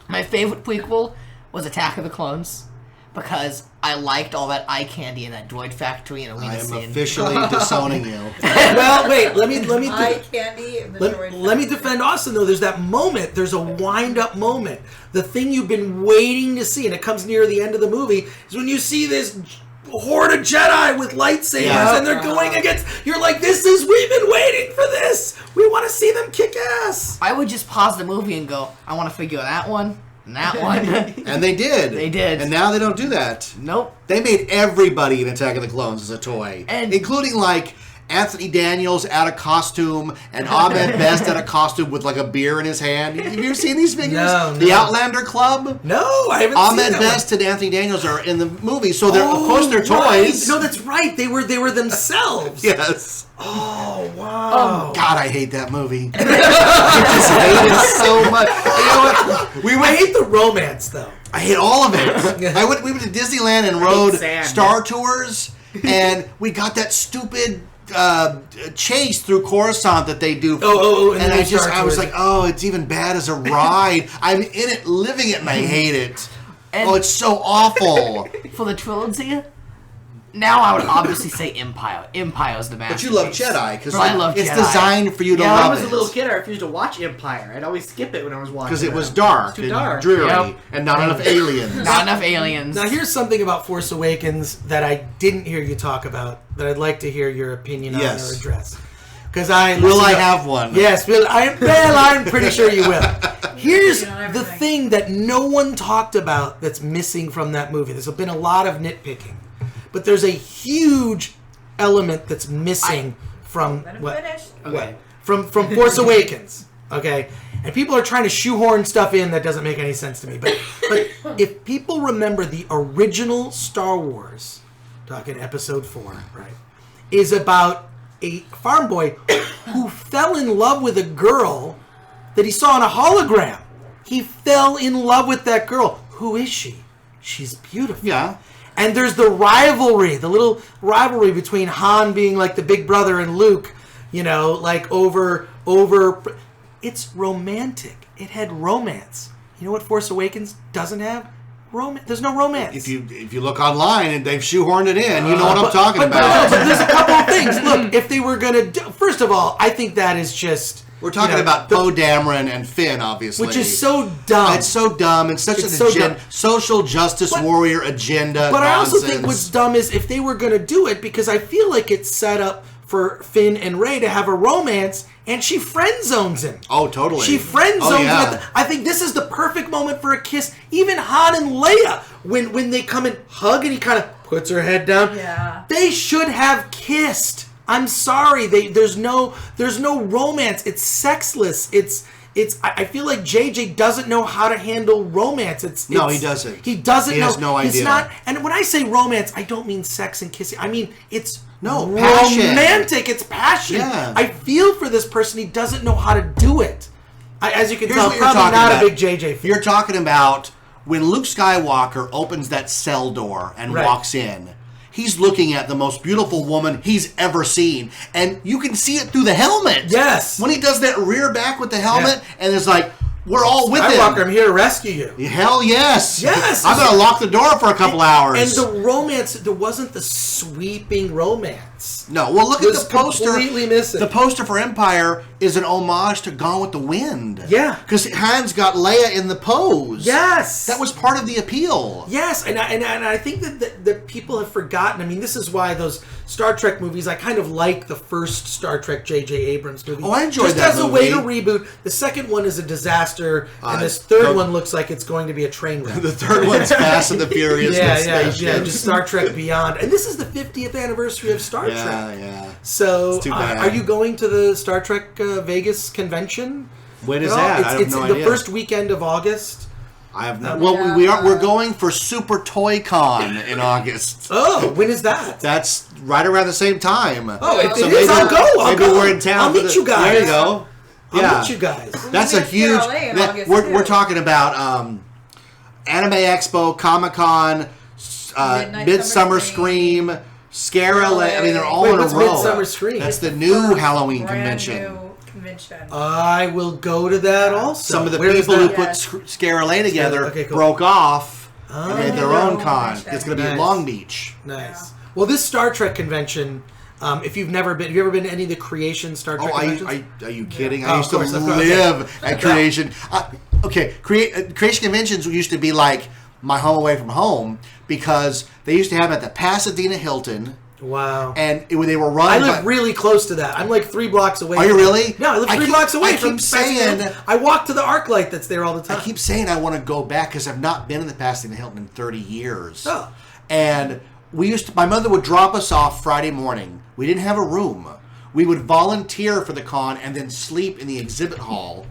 My favorite prequel was Attack of the Clones, because I liked all that eye candy in that droid factory and arena scene. I am officially disowning you. Well, wait, let me eye candy in the droid let me defend Austin, though. There's that moment. There's a wind-up moment. The thing you've been waiting to see, and it comes near the end of the movie, is when you see this horde of Jedi with lightsabers, and they're going against. You're like, we've been waiting for this. We want to see them kick ass. I would just pause the movie and go, I want to figure that one. And that one. And they did. They did. And now they don't do that. Nope. They made everybody in Attack of the Clones as a toy. Including, Anthony Daniels out of costume and Ahmed Best out of costume with, a beer in his hand. Have you ever seen these figures? No. The Outlander Club? No, I haven't Ahmed seen that Best and Anthony Daniels are in the movie, so they're, of course they're toys. No, that's right. They were themselves. Yes. Oh, wow. God, I hate that movie. I just hate it so much. You know what? romance, though. I hate all of it. We went to Disneyland and rode Star Tours, and we got that stupid chase through Coruscant that they do. And I was like, oh, it's even bad as a ride. I'm in it, living it, and I hate it. And it's so awful. For the trilogy, now I would obviously say Empire. Empire's the masterpiece. But you love Jedi because it's Jedi. Designed for you to when love it. I was a little kid, I refused to watch Empire. I'd always skip it when I was watching. Because it was dark and dreary and not enough aliens. Not enough aliens. Now here's something about Force Awakens that I didn't hear you talk about that I'd like to hear your opinion on or address. Because I have one? Yes, I'm pretty sure you will. Here's the thing that no one talked about that's missing from that movie. There's been a lot of nitpicking, but there's a huge element that's missing from from Force Awakens. Okay, and people are trying to shoehorn stuff in that doesn't make any sense to me. But if people remember the original Star Wars, talking Episode 4, right, is about a farm boy who fell in love with a girl that he saw in a hologram. He fell in love with that girl. Who is she? She's beautiful. Yeah. And there's the rivalry, the little rivalry between Han being like the big brother and Luke, like over. It's romantic. It had romance. You know what Force Awakens doesn't have? There's no romance. If you look online and they've shoehorned it in, you know what I'm talking about. But there's a couple of things. Look, if they were going to first of all, I think that is just... We're talking about Poe Dameron and Finn, obviously. Which is so dumb. It's so dumb. It's such an social justice warrior agenda. But nonsense. I also think what's dumb is if they were going to do it, because I feel like it's set up for Finn and Rey to have a romance, and she friend zones him. Oh, totally. She friend zones him. I think this is the perfect moment for a kiss. Even Han and Leia, when they come and hug and he kind of puts her head down. Yeah. They should have kissed. I'm sorry. There's no romance. It's sexless. I feel like JJ doesn't know how to handle romance. No, he doesn't. He doesn't know. He has no idea. It's not. And when I say romance, I don't mean sex and kissing. I mean it's passion. Romantic. It's passion. Yeah. I feel for this person. He doesn't know how to do it. As you can tell, what probably you're not about. a big JJ fan. You're talking about when Luke Skywalker opens that cell door and walks in. He's looking at the most beautiful woman he's ever seen. And you can see it through the helmet. Yes. When he does that rear back with the helmet, and it's like, we're all with him. Skywalker, I'm here to rescue you. Hell yes. Yes. I'm going to lock the door for a couple hours. And the romance, there wasn't the sweeping romance. No. Well, look at the poster. Completely missing. The poster for Empire is an homage to Gone with the Wind. Yeah. Because Han's got Leia in the pose. Yes. That was part of the appeal. Yes, and I think that people have forgotten. I mean, this is why those Star Trek movies, I kind of like the first Star Trek J.J. Abrams movie. Oh, I enjoyed that Just as a way to reboot. The second one is a disaster, and this third one looks like it's going to be a train wreck. The third one's Fast and the Furious. Yeah, just Star Trek Beyond. And this is the 50th anniversary of Star Trek. Yeah. So, it's too bad. Are you going to the Star Trek Vegas convention? When is that? I have no idea. It's the first weekend of August. I have no. Well, we're going for Super Toy Con in August. Oh, when is that? That's right around the same time. Oh, if it is, I'll go. Maybe we're in town. I'll meet you guys. There you go. I'll meet you guys. That's a huge. We're talking about Anime Expo, Comic Con, Midsummer Scream, Scare-a-Lay. I mean, they're all in a row. What's Midsummer Scream? That's the new Halloween convention. I will go to that also. Some of the people who put Scare-a-Lay together broke off and made their own con. It's going to be in Long Beach. Nice. Well, this Star Trek convention, if you've never been, have you ever been to any of the Creation Star Trek conventions? Are you kidding? I used to live at Creation. Creation conventions used to be like my home away from home because they used to have them at the Pasadena Hilton. Wow. And they were run. I live really close to that. I'm like 3 blocks away. Are you really? No, I live 3 blocks away. I keep saying. I walk to the ArcLight that's there all the time. I keep saying I want to go back because I've not been in the Pasadena Hilton in 30 years. Oh. And my mother would drop us off Friday morning. We didn't have a room. We would volunteer for the con and then sleep in the exhibit hall.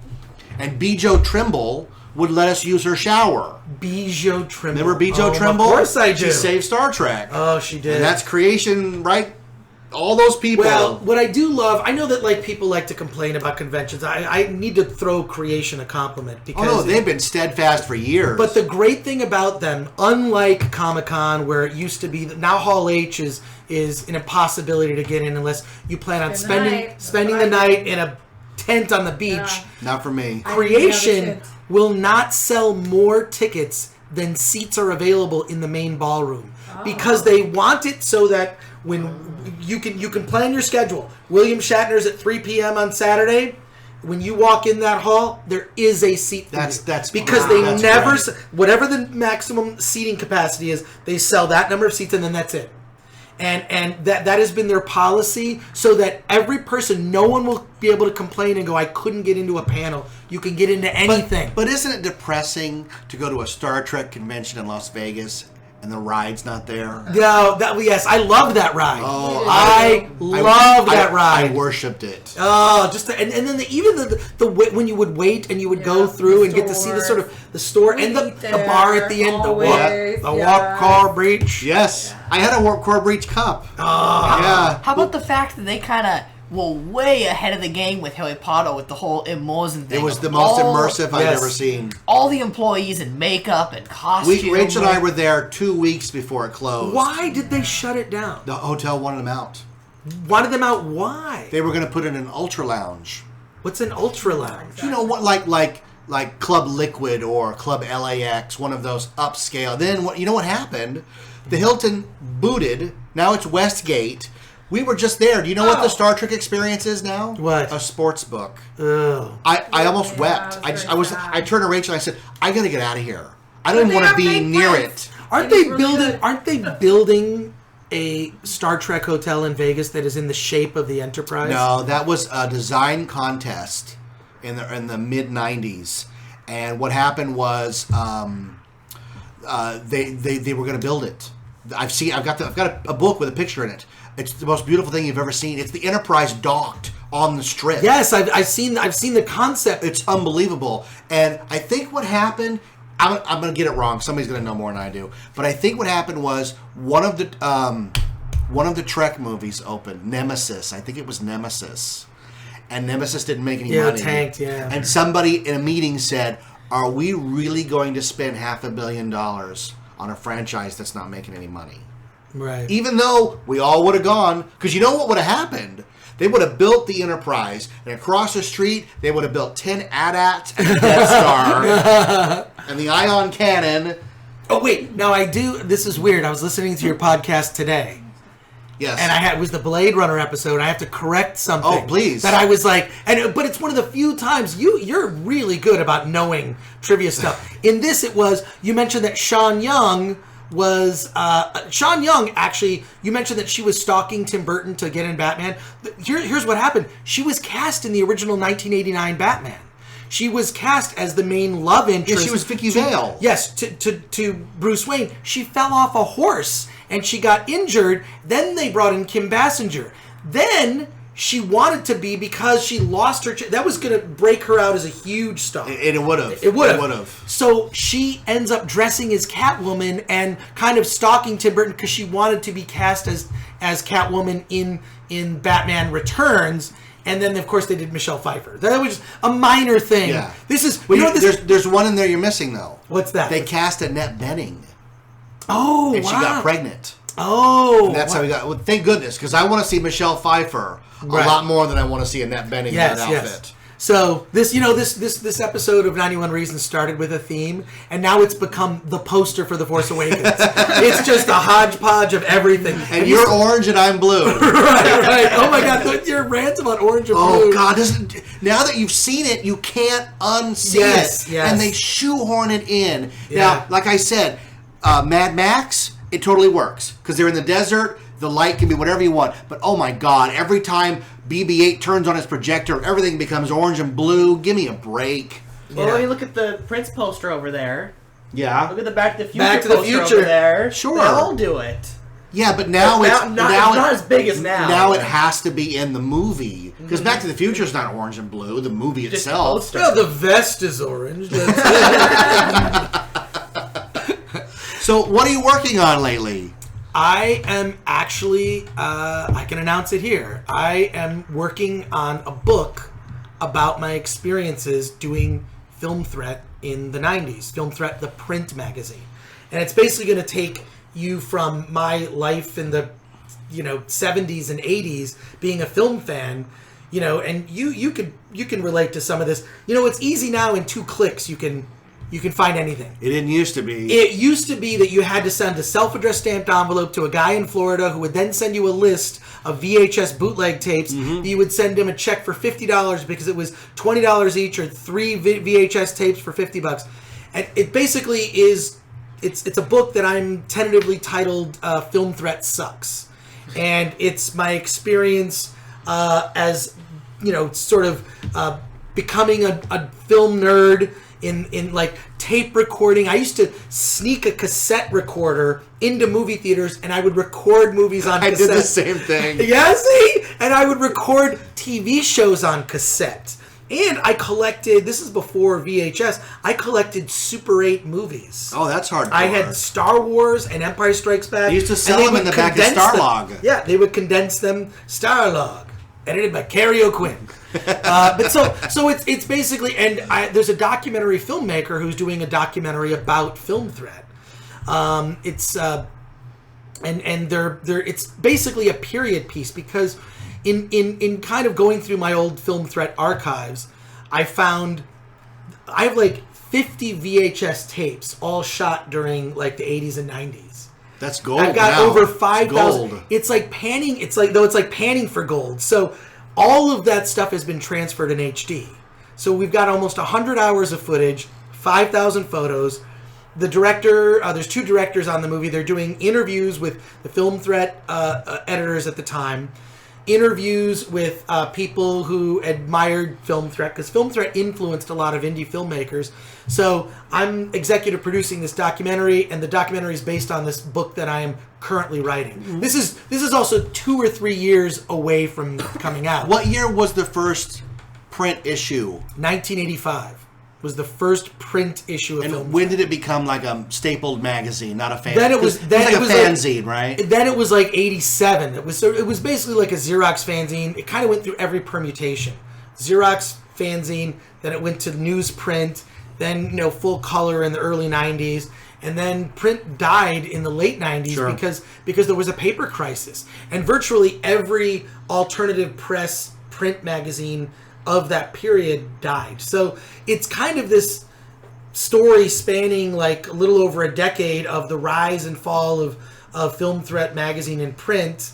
And Bijo Trimble would let us use her shower. Bijo Trimble. Remember Bijo Trimble? Of course I do. She saved Star Trek. Oh, she did. And that's Creation right all those people. Well, what I do love, I know that like people like to complain about conventions. I need to throw Creation a compliment because they've been steadfast for years. But the great thing about them, unlike Comic-Con, where it used to be, now Hall H is an impossibility to get in unless you plan on spending the night in a tent on the beach. Yeah. Not for me. Creation will not sell more tickets than seats are available in the main ballroom because they want it so that when you can plan your schedule. William Shatner's at 3 p.m. on Saturday. When you walk in that hall, there is a seat for you. That's because they never whatever the maximum seating capacity is, they sell that number of seats and then that's it. And that has been their policy so that every person, no one will be able to complain and go, I couldn't get into a panel. You can get into anything. But isn't it depressing to go to a Star Trek convention in Las Vegas and the ride's not there? No, yes, I love that ride. Oh, I love that ride. I worshipped it. Oh, just and then even the when you would wait and you would go through and get to see the sort of the store and the bar at the end, the Warp Core Breach. Yes, I had a Warp Core Breach cup. Oh, yeah. How about the fact that they kind of were way ahead of the game with Harry Potter with the whole immersion thing? It was the most immersive I've ever seen. All the employees in makeup and costumes. Rachel and I were there 2 weeks before it closed. Why did they shut it down? The hotel wanted them out. Wanted them out? Why? They were going to put in an ultra lounge. What's an ultra lounge? You know what, like Club Liquid or Club LAX, one of those upscale. Then what happened? The Hilton booted. Now it's Westgate. We were just there. Do you know what the Star Trek experience is now? What? A sports book. Oh. I almost wept. I turned to Rachel and I said, I gotta get out of here. I don't even want to be near it. Aren't they building a Star Trek hotel in Vegas that is in the shape of the Enterprise? No, that was a design contest in the mid '90s, and what happened was they were going to build it. I've got a book with a picture in it. It's the most beautiful thing you've ever seen. It's the Enterprise docked on the Strip. Yes, I've seen the concept. It's unbelievable. And I think what happened, I'm going to get it wrong. Somebody's going to know more than I do. But I think what happened was one of the Trek movies opened, Nemesis. I think it was Nemesis. And Nemesis didn't make any money. Yeah, tanked, yeah. And somebody in a meeting said, are we really going to spend $500 million on a franchise that's not making any money? Right. Even though we all would have gone, because you know what would have happened? They would have built the Enterprise, and across the street, they would have built 10 AT-ATs and a Death Star, and the ion cannon. Oh, wait. Now, this is weird. I was listening to your podcast today. Yes. And it was the Blade Runner episode. I have to correct something. Oh, please. That I was like, but it's one of the few times you're really good about knowing trivia stuff. In this, you mentioned that Sean Young actually, you mentioned that she was stalking Tim Burton to get in Batman. Here's what happened. She was cast in the original 1989 Batman. She was cast as the main love interest. Yeah, she was Vicky Vale. Yes, to Bruce Wayne. She fell off a horse and she got injured. Then they brought in Kim Basinger. Then she wanted to be, because she lost her... that was going to break her out as a huge star. And it would have. It would have. So she ends up dressing as Catwoman and kind of stalking Tim Burton because she wanted to be cast as Catwoman in Batman Returns. And then, of course, they did Michelle Pfeiffer. That was a minor thing. Yeah. This is... there's one in there you're missing, though. What's that? They cast Annette Bening. Oh, and she got pregnant. Oh. And that's how we got... Well, thank goodness, because I want to see Michelle Pfeiffer a lot more than I want to see Annette Bening in that outfit. Yes. So this episode of 91 Reasons started with a theme, and now it's become the poster for The Force Awakens. It's just a hodgepodge of everything. And you're orange and I'm blue. right. Oh my God, your rants about orange and blue. Oh God, now that you've seen it, you can't unsee it. Yes. And they shoehorn it in. Yeah. Now, like I said, Mad Max, it totally works because they're in the desert. The light can be whatever you want. But oh my God, every time BB-8 turns on its projector, everything becomes orange and blue. Give me a break. Well, let me look at the Prince poster over there. Yeah. Look at the Back to the Future poster over there. Sure. They all do it. Yeah, but now it's not as big as now. Now it has to be in the movie. Because Back to the Future is not orange and blue. The movie itself. No, the vest is orange. So what are you working on lately? I am actually, I can announce it here. I am working on a book about my experiences doing Film Threat in the 90s. Film Threat, the print magazine. And it's basically going to take you from my life in the 70s and 80s being a film fan, and you can relate to some of this. It's easy now, in 2 clicks you can find anything. It didn't used to be. It used to be that you had to send a self-addressed stamped envelope to a guy in Florida who would then send you a list of VHS bootleg tapes. You would send him a check for $50 because it was $20 each, or 3 VHS tapes for $50. And it basically is, it's a book that I'm tentatively titled Film Threat Sucks. And it's my experience as, sort of becoming a film nerd in like tape recording. I used to sneak a cassette recorder into movie theaters, and I would record movies on cassette. I did the same thing. Yeah, see? And I would record TV shows on cassette. And I collected, this is before VHS, I collected Super 8 movies. Oh, that's hardcore. I had Star Wars and Empire Strikes Back. They used to sell them in the back of Starlog. Yeah, they would condense them. Starlog, edited by Carrie O'Quinn. But so it's basically, and there's a documentary filmmaker who's doing a documentary about Film Threat. It's basically a period piece, because in kind of going through my old Film Threat archives, I have like 50 VHS tapes, all shot during like the 80s and 90s. That's gold. I've got over 5,000. Gold. It's like panning. It's like panning for gold. So all of that stuff has been transferred in HD. So we've got almost 100 hours of footage, 5,000 photos. The director, there's 2 directors on the movie. They're doing interviews with the Film Threat editors at the time. Interviews with people who admired Film Threat, because Film Threat influenced a lot of indie filmmakers. So I'm executive producing this documentary, and the documentary is based on this book that I am currently writing. Mm-hmm. This is also 2 or 3 years away from coming out. What year was the first print issue? 1985 was the first print issue of Film Threat. When did it become like a stapled magazine, not a fanzine? Then it was like a fanzine, right? Then it was like 87. It was basically like a Xerox fanzine. It kind of went through every permutation. Xerox fanzine, then it went to newsprint, then full color in the early 90s, and then print died in the late 90s. Sure. because there was a paper crisis, and virtually every alternative press print magazine of that period died. So it's kind of this story spanning like a little over a decade of the rise and fall of Film Threat magazine in print,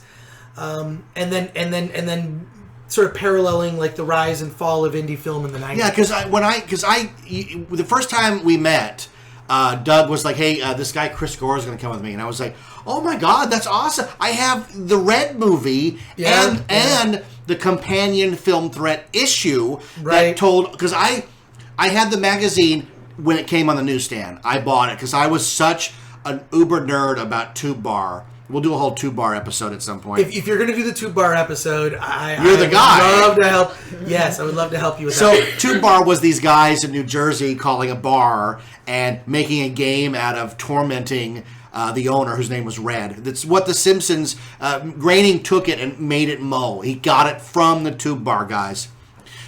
and then sort of paralleling like the rise and fall of indie film in the 90s. Yeah, because the first time we met, Doug was like, "Hey, this guy Chris Gore is going to come with me," and I was like, "Oh my God, that's awesome! I have the Red movie and the companion Film Threat issue that told," because I had the magazine when it came on the newsstand. I bought it because I was such an uber nerd about Tube Bar. We'll do a whole Tube Bar episode at some point. If you're going to do the Tube Bar episode, You're the guy. I would love to help. Yes, I would love to help you with that. So Tube Bar was these guys in New Jersey calling a bar and making a game out of tormenting the owner, whose name was Red. That's what The Simpsons, Groening took it and made it Moe. He got it from the Tube Bar guys.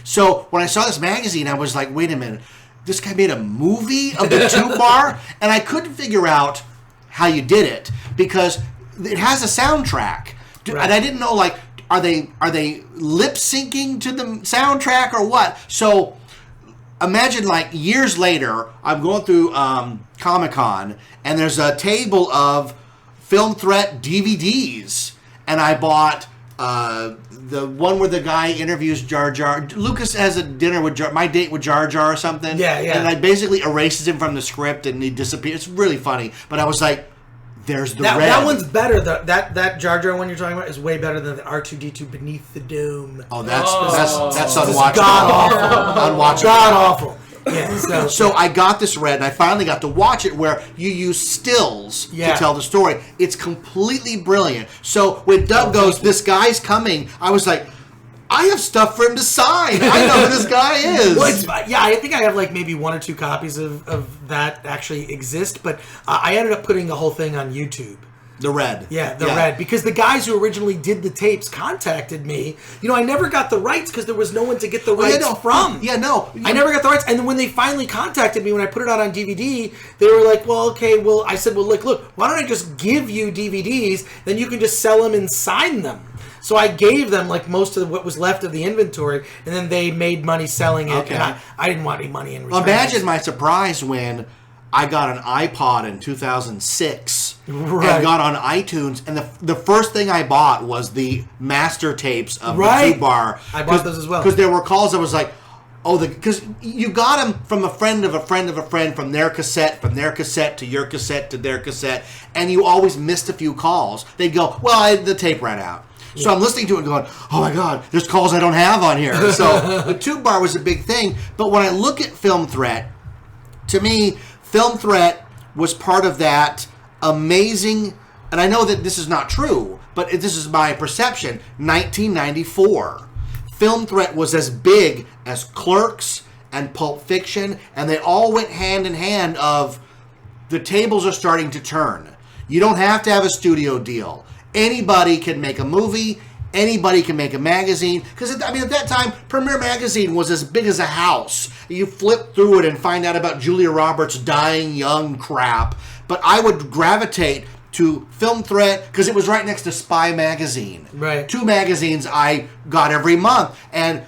So when I saw this magazine, I was like, wait a minute, this guy made a movie of the Tube Bar? And I couldn't figure out how you did it, because it has a soundtrack. And I didn't know, like, are they lip syncing to the soundtrack or what? So imagine, like, years later, I'm going through Comic-Con, and there's a table of Film Threat DVDs, and I bought the one where the guy interviews Jar Jar. Lucas has a dinner with My Date with Jar Jar or something. Yeah. And I basically erases him from the script, and he disappears. It's really funny. But I was like, there's the Red. That one's better. That Jar Jar one you're talking about is way better than the R2-D2 Beneath the Dome. Oh, that's unwatchable. Unwatchable. God awful. Yeah, so I got this Red, and I finally got to watch it, where you use stills to tell the story. It's completely brilliant. So when Doug goes, "This guy's coming," I was like, I have stuff for him to sign. I know who this guy is. Well, I think I have like maybe 1 or 2 copies of that actually exist, but I ended up putting the whole thing on YouTube. The red. Yeah, the red. Because the guys who originally did the tapes contacted me. I never got the rights because there was no one to get the rights from. Yeah, no. I never got the rights. And then when they finally contacted me, when I put it out on DVD, they were like, well, okay, well, I said, well, look, why don't I just give you DVDs? Then you can just sell them and sign them. So I gave them like most of what was left of the inventory, and then they made money selling it. Okay. And I didn't want any money in return. Well, imagine my surprise when I got an iPod in 2006 and got on iTunes, and the first thing I bought was the master tapes of the 2-bar. I bought those as well. Because there were calls that was like, because you got them from a friend of a friend of a friend, from their cassette to your cassette to their cassette, and you always missed a few calls. They'd go, well, the tape ran out. So I'm listening to it and going, oh my God, there's calls I don't have on here. So the 2-bar was a big thing. But when I look at Film Threat, to me, Film Threat was part of that amazing, and I know that this is not true, but this is my perception, 1994. Film Threat was as big as Clerks and Pulp Fiction, and they all went hand in hand of the tables are starting to turn. You don't have to have a studio deal. Anybody can make a movie. Anybody can make a magazine. Because, at that time, Premiere Magazine was as big as a house. You flip through it and find out about Julia Roberts' dying young crap. But I would gravitate to Film Threat because it was right next to Spy Magazine. Right. 2 magazines I got every month. And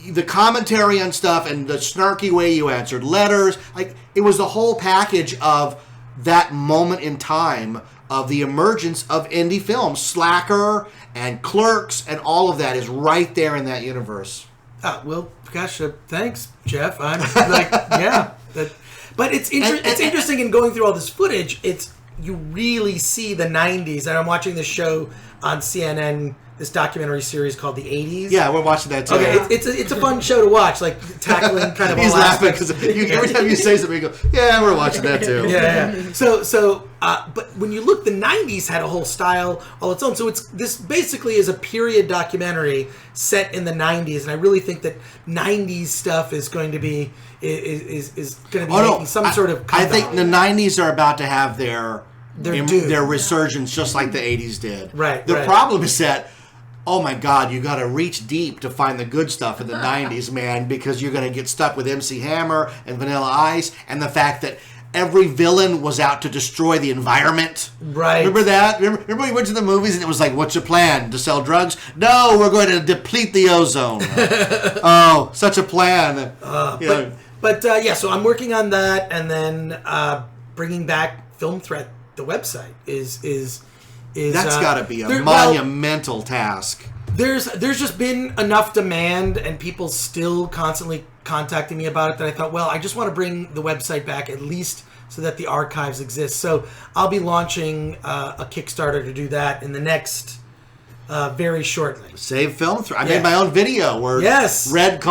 the commentary on stuff and the snarky way you answered letters. It was the whole package of that moment in time of the emergence of indie films. Slacker and Clerks and all of that is right there in that universe. Well, gosh, thanks, Jeff. I'm like, yeah. But it's interesting in going through all this footage. You really see the 90s. And I'm watching this show on CNN, this documentary series called The 80s. Yeah, we're watching that too. Okay, it's a fun show to watch, like tackling kind of all He's laughing aspects. because every time you say something, you go, yeah, we're watching that too. Yeah. So, but when you look, the 90s had a whole style all its own. So this basically is a period documentary set in the 90s, and I really think that 90s stuff is going to be making some sort of comeback. I think the 90s are about to have their resurgence just like the 80s did. Right. The problem is that, oh my God, you got to reach deep to find the good stuff in the 90s, man, because you're going to get stuck with MC Hammer and Vanilla Ice and the fact that every villain was out to destroy the environment. Right. Remember that? Remember we went to the movies and it was like, what's your plan? To sell drugs? No, we're going to deplete the ozone. Oh, such a plan. So I'm working on that, and then bringing back Film Threat, the website, is that's got to be a monumental task. There's just been enough demand and people still constantly contacting me about it that I thought, well, I just want to bring the website back at least so that the archives exist. So I'll be launching a Kickstarter to do that in the next very shortly. Save Film Threat. I made my own video where Red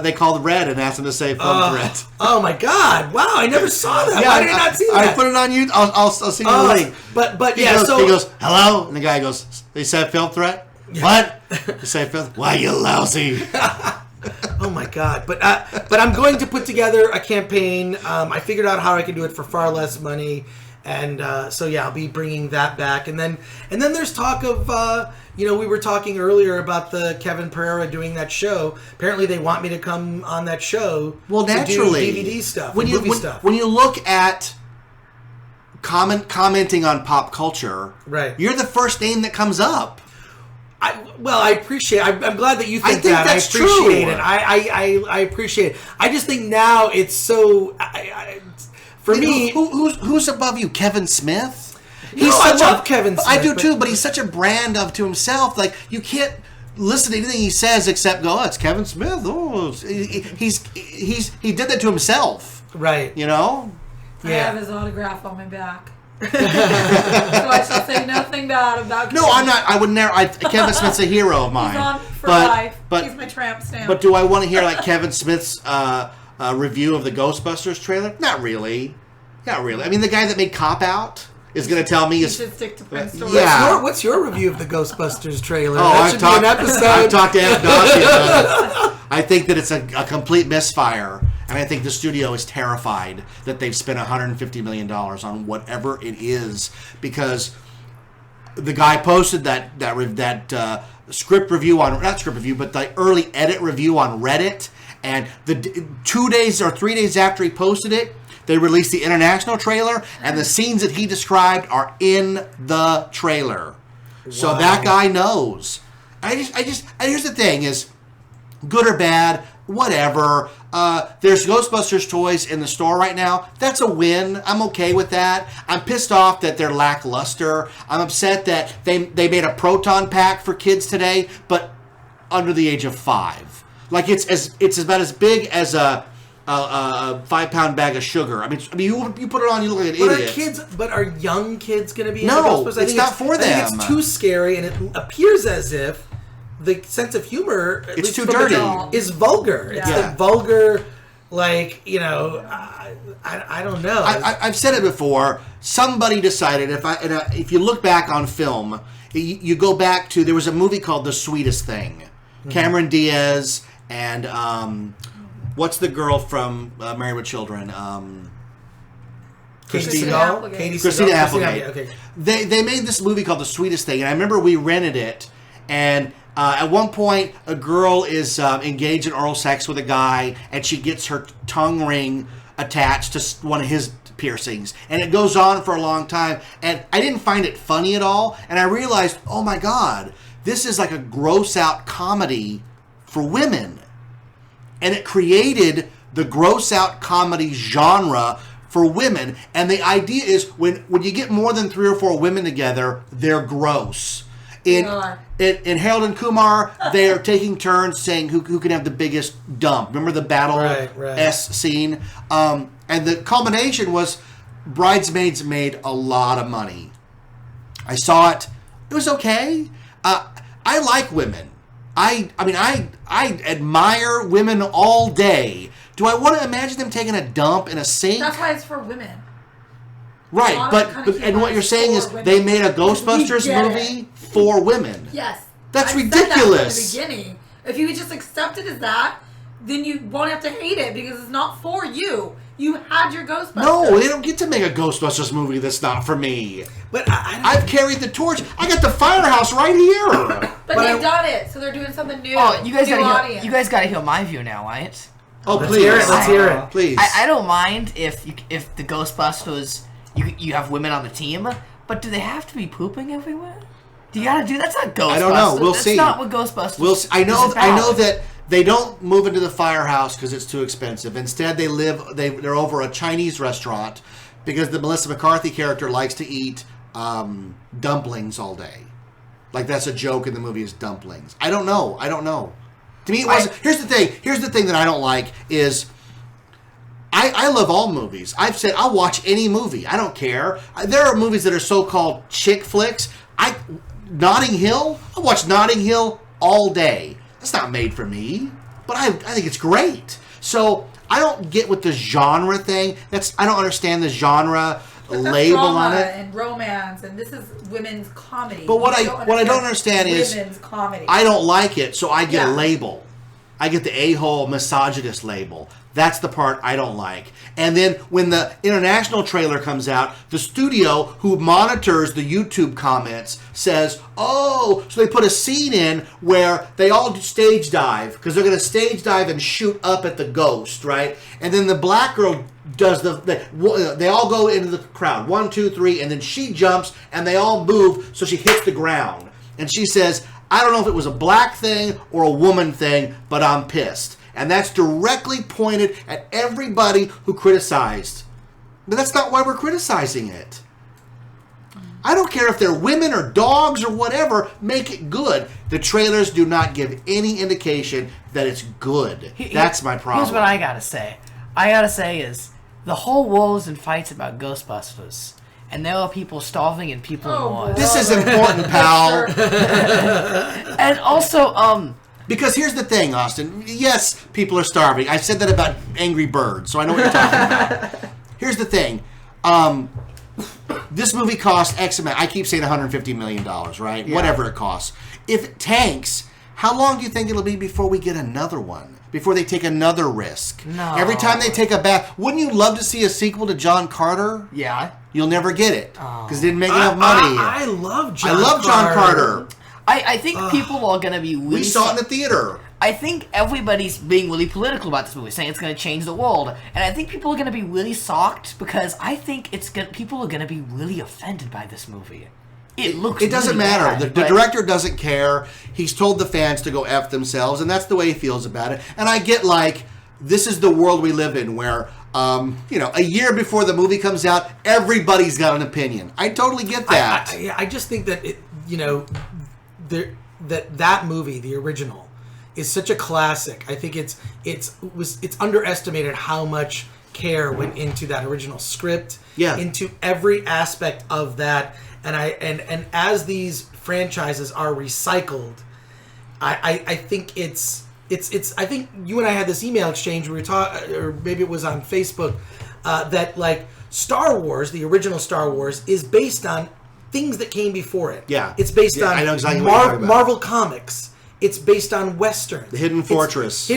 they called Red and asked him to save Film Threat. Oh my God! Wow, I never saw that. Why did I not see that? I put it on YouTube. I'll send you the link. But he goes, hello, and the guy goes, they said Film Threat. What? They say Film. Why you lousy? Oh my God! But I'm going to put together a campaign. I figured out how I can do it for far less money, and I'll be bringing that back. And then there's talk of we were talking earlier about the Kevin Pereira doing that show. Apparently, they want me to come on that show. Well, naturally, to do DVD stuff, movie stuff. When you look at commenting on pop culture, right? You're the first name that comes up. I appreciate it. I'm glad that you think that. That's I appreciate true. it. I appreciate it. I just think now it's so... For me... Who's above you? Kevin Smith? I love Kevin Smith. I do too, but he's such a brand to himself. Like, you can't listen to anything he says except go, oh, it's Kevin Smith. Oh, he did that to himself. Right. You know? I have his autograph on my back. So I shall say nothing bad about Kevin. No, I'm not. I would never. Kevin Smith's a hero of mine. He's on for life. He's my tramp stamp. But do I want to hear like Kevin Smith's review of the Ghostbusters trailer? Not really. Not really. I mean, the guy that made Cop Out is going to tell me... You should stick to Prince stories. Yeah. What's your review of the Ghostbusters trailer? I've talked to Aunt Dossie about it. I think that it's a complete misfire. And I think the studio is terrified that they've spent $150 million on whatever it is. Because the guy posted that script review on, not script review, but the early edit review on Reddit. And 2 days or 3 days after he posted it, they released the international trailer, and the scenes that he described are in the trailer. Wow. So that guy knows. And here's the thing: is good or bad, whatever. There's Ghostbusters toys in the store right now. That's a win. I'm okay with that. I'm pissed off that they're lackluster. I'm upset that they made a proton pack for kids today, but under the age of 5. Like it's about as big as a 5-pound bag of sugar. I mean, you put it on, you look like an idiot. But are young kids going to be? No, into it's not for them. I think it's too scary, and it appears as if the sense of humor, it's too dirty, is vulgar. Yeah. It's the vulgar, like, you know, I don't know. I've said it before. Somebody decided if you look back on film, you go back to, there was a movie called The Sweetest Thing. Mm-hmm. Cameron Diaz and what's the girl from Married with Children? Christina Applegate. Okay. They made this movie called The Sweetest Thing, and I remember we rented it, and at one point a girl is engaged in oral sex with a guy, and she gets her tongue ring attached to one of his piercings, and it goes on for a long time, and I didn't find it funny at all, and I realized, oh my God, this is like a gross out comedy for women. And it created the gross out comedy genre for women. And the idea is when you get more than 3 or 4 women together, they're gross. In Harold and Kumar, they are taking turns saying who can have the biggest dump. Remember the Battle S scene? And the culmination was Bridesmaids made a lot of money. I saw it. It was okay. I like women. I mean, I admire women all day. Do I want to imagine them taking a dump in a sink? That's why it's for women. Right, but and what you're saying is they made a Ghostbusters movie for women. Yes. That's Said ridiculous. that from the beginning. If you would just accept it as that, then you won't have to hate it because it's not for you. You had your Ghostbusters. No, they don't get to make a Ghostbusters movie that's not for me. But I've carried the torch. I got the firehouse right here. But they've done it, so they're doing something new. Oh, you guys audience. gotta hear my view now, right? Oh, Let's please. hear it. Let's hear it. Please. I don't mind if the Ghostbusters you have women on the team, but do they have to be pooping everywhere? Do you gotta do that's not Ghostbusters. I don't know. We'll see. That's not what Ghostbusters. We'll see. I know that they don't move into the firehouse because it's too expensive. Instead, they're over a Chinese restaurant because the Melissa McCarthy character likes to eat dumplings all day. Like that's a joke in the movie is dumplings. I don't know. To me, it wasn't. Here's the thing that I don't like is I love all movies. I've said I'll watch any movie. I don't care. There are movies that are so-called chick flicks. Notting Hill. I watch Notting Hill all day. That's not made for me, but I think it's great. So I don't get with the genre thing. I don't understand the genre label on it. And romance, and this is women's comedy. But what I don't understand is women's comedy. I don't like it, so I get a label. I get the a-hole misogynist label. That's the part I don't like. And then when the international trailer comes out, the studio who monitors the YouTube comments says, oh, so they put a scene in where they all stage dive because they're going to stage dive and shoot up at the ghost, right? And then the black girl does they all go into the crowd, 1, 2, 3, and then she jumps and they all move so she hits the ground. And she says, I don't know if it was a black thing or a woman thing, but I'm pissed. And that's directly pointed at everybody who criticized. But that's not why we're criticizing it. I don't care if they're women or dogs or whatever, make it good. The trailers do not give any indication that it's good. That's my problem. Here's what I gotta say. Is the whole world is in fights about Ghostbusters. And there are people starving and people in wars. This is important, pal. And also, because here's the thing, Austin. Yes, people are starving. I said that about Angry Birds, so I know what you're talking about. Here's the thing. This movie cost X amount. I keep saying $150 million, right? Yeah. Whatever it costs. If it tanks, how long do you think it'll be before we get another one? before they take another risk. No. Every time they take a bath, wouldn't you love to see a sequel to John Carter? Yeah. You'll never get it because it didn't make enough money. I love John. I love John Carter. I think people are gonna be really. We saw it in the theater. I think everybody's being really political about this movie, saying it's going to change the world, and I think people are going to be really shocked because I think people are going to be really offended by this movie. It looks. It doesn't really matter. bad, The director doesn't care. He's told the fans to go F themselves, and that's the way he feels about it. And I get this is the world we live in, where a year before the movie comes out, everybody's got an opinion. I totally get that. I just think that that movie, the original, is such a classic. I think it's underestimated how much care went into that original script, into every aspect of that, and as these franchises are recycled, I think it's I think you and I had this email exchange where we were talking, or maybe it was on Facebook, that Star Wars, the original Star Wars, is based on things that came before it. Yeah, it's based on I know exactly what you're talking about. Marvel Comics. It's based on westerns. The Hidden Fortress.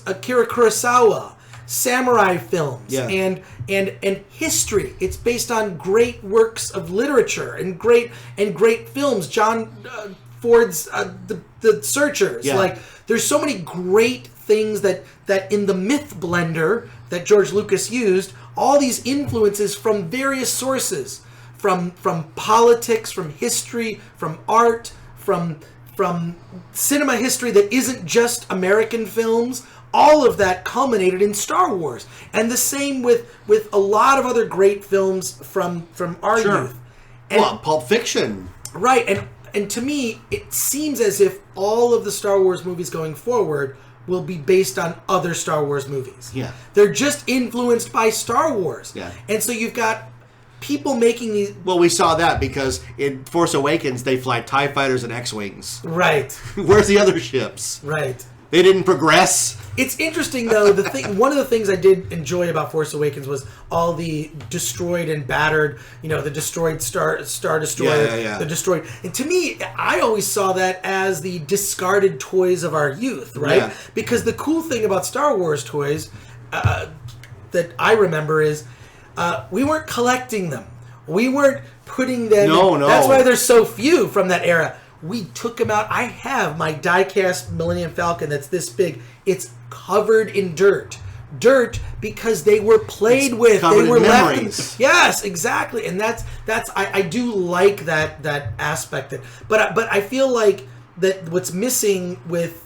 Akira Kurosawa, samurai films, yeah. and history. It's based on great works of literature and great films. John Ford's The Searchers. Yeah. There's so many great things that in the myth blender that George Lucas used, all these influences from various sources, from politics, from history, from art, from cinema history that isn't just American films. All of that culminated in Star Wars, and the same with a lot of other great films from our youth. And, Pulp Fiction, right? And to me, it seems as if all of the Star Wars movies going forward will be based on other Star Wars movies. Yeah, they're just influenced by Star Wars. Yeah, and so you've got people making these. Well, we saw that because in Force Awakens they fly TIE fighters and X-Wings. Right. Where's the other ships? Right. They didn't progress. It's interesting though. One of the things I did enjoy about Force Awakens was all the destroyed and battered. The destroyed Star Destroyer. Yeah. The destroyed. And to me, I always saw that as the discarded toys of our youth, right? Yeah. Because the cool thing about Star Wars toys that I remember is. We weren't collecting them. We weren't putting them. No. That's why there's so few from that era. We took them out. I have my die-cast Millennium Falcon that's this big. It's covered in dirt. Dirt because they were played with. They were memories. Yes, exactly. And that's. I do like that aspect. But I feel like that what's missing with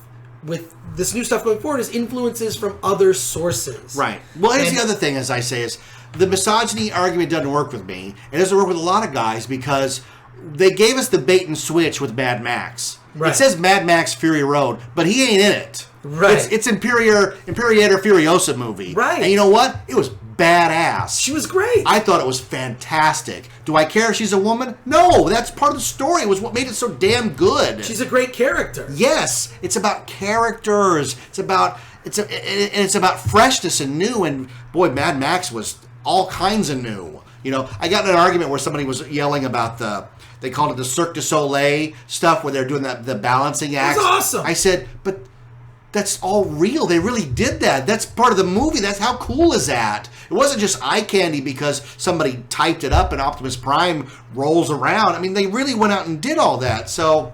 this new stuff going forward is influences from other sources. Right. Well, here's the other thing, as I say, is the misogyny argument doesn't work with me. It doesn't work with a lot of guys because they gave us the bait and switch with Mad Max. Right. It says Mad Max Fury Road, but he ain't in it. Right. It's Imperator Furiosa movie. Right. And you know what? It was badass. She was great. I thought it was fantastic. Do I care if she's a woman? No, that's part of the story. It was what made it so damn good. She's a great character. Yes, it's about characters. It's about freshness and new. And boy, Mad Max was all kinds of new. I got in an argument where somebody was yelling about they called it the Cirque du Soleil stuff where they're doing the balancing act. That's awesome. I said, but that's all real. They really did that. That's part of the movie. That's how cool is that? It wasn't just eye candy because somebody typed it up and Optimus Prime rolls around. I mean, they really went out and did all that. So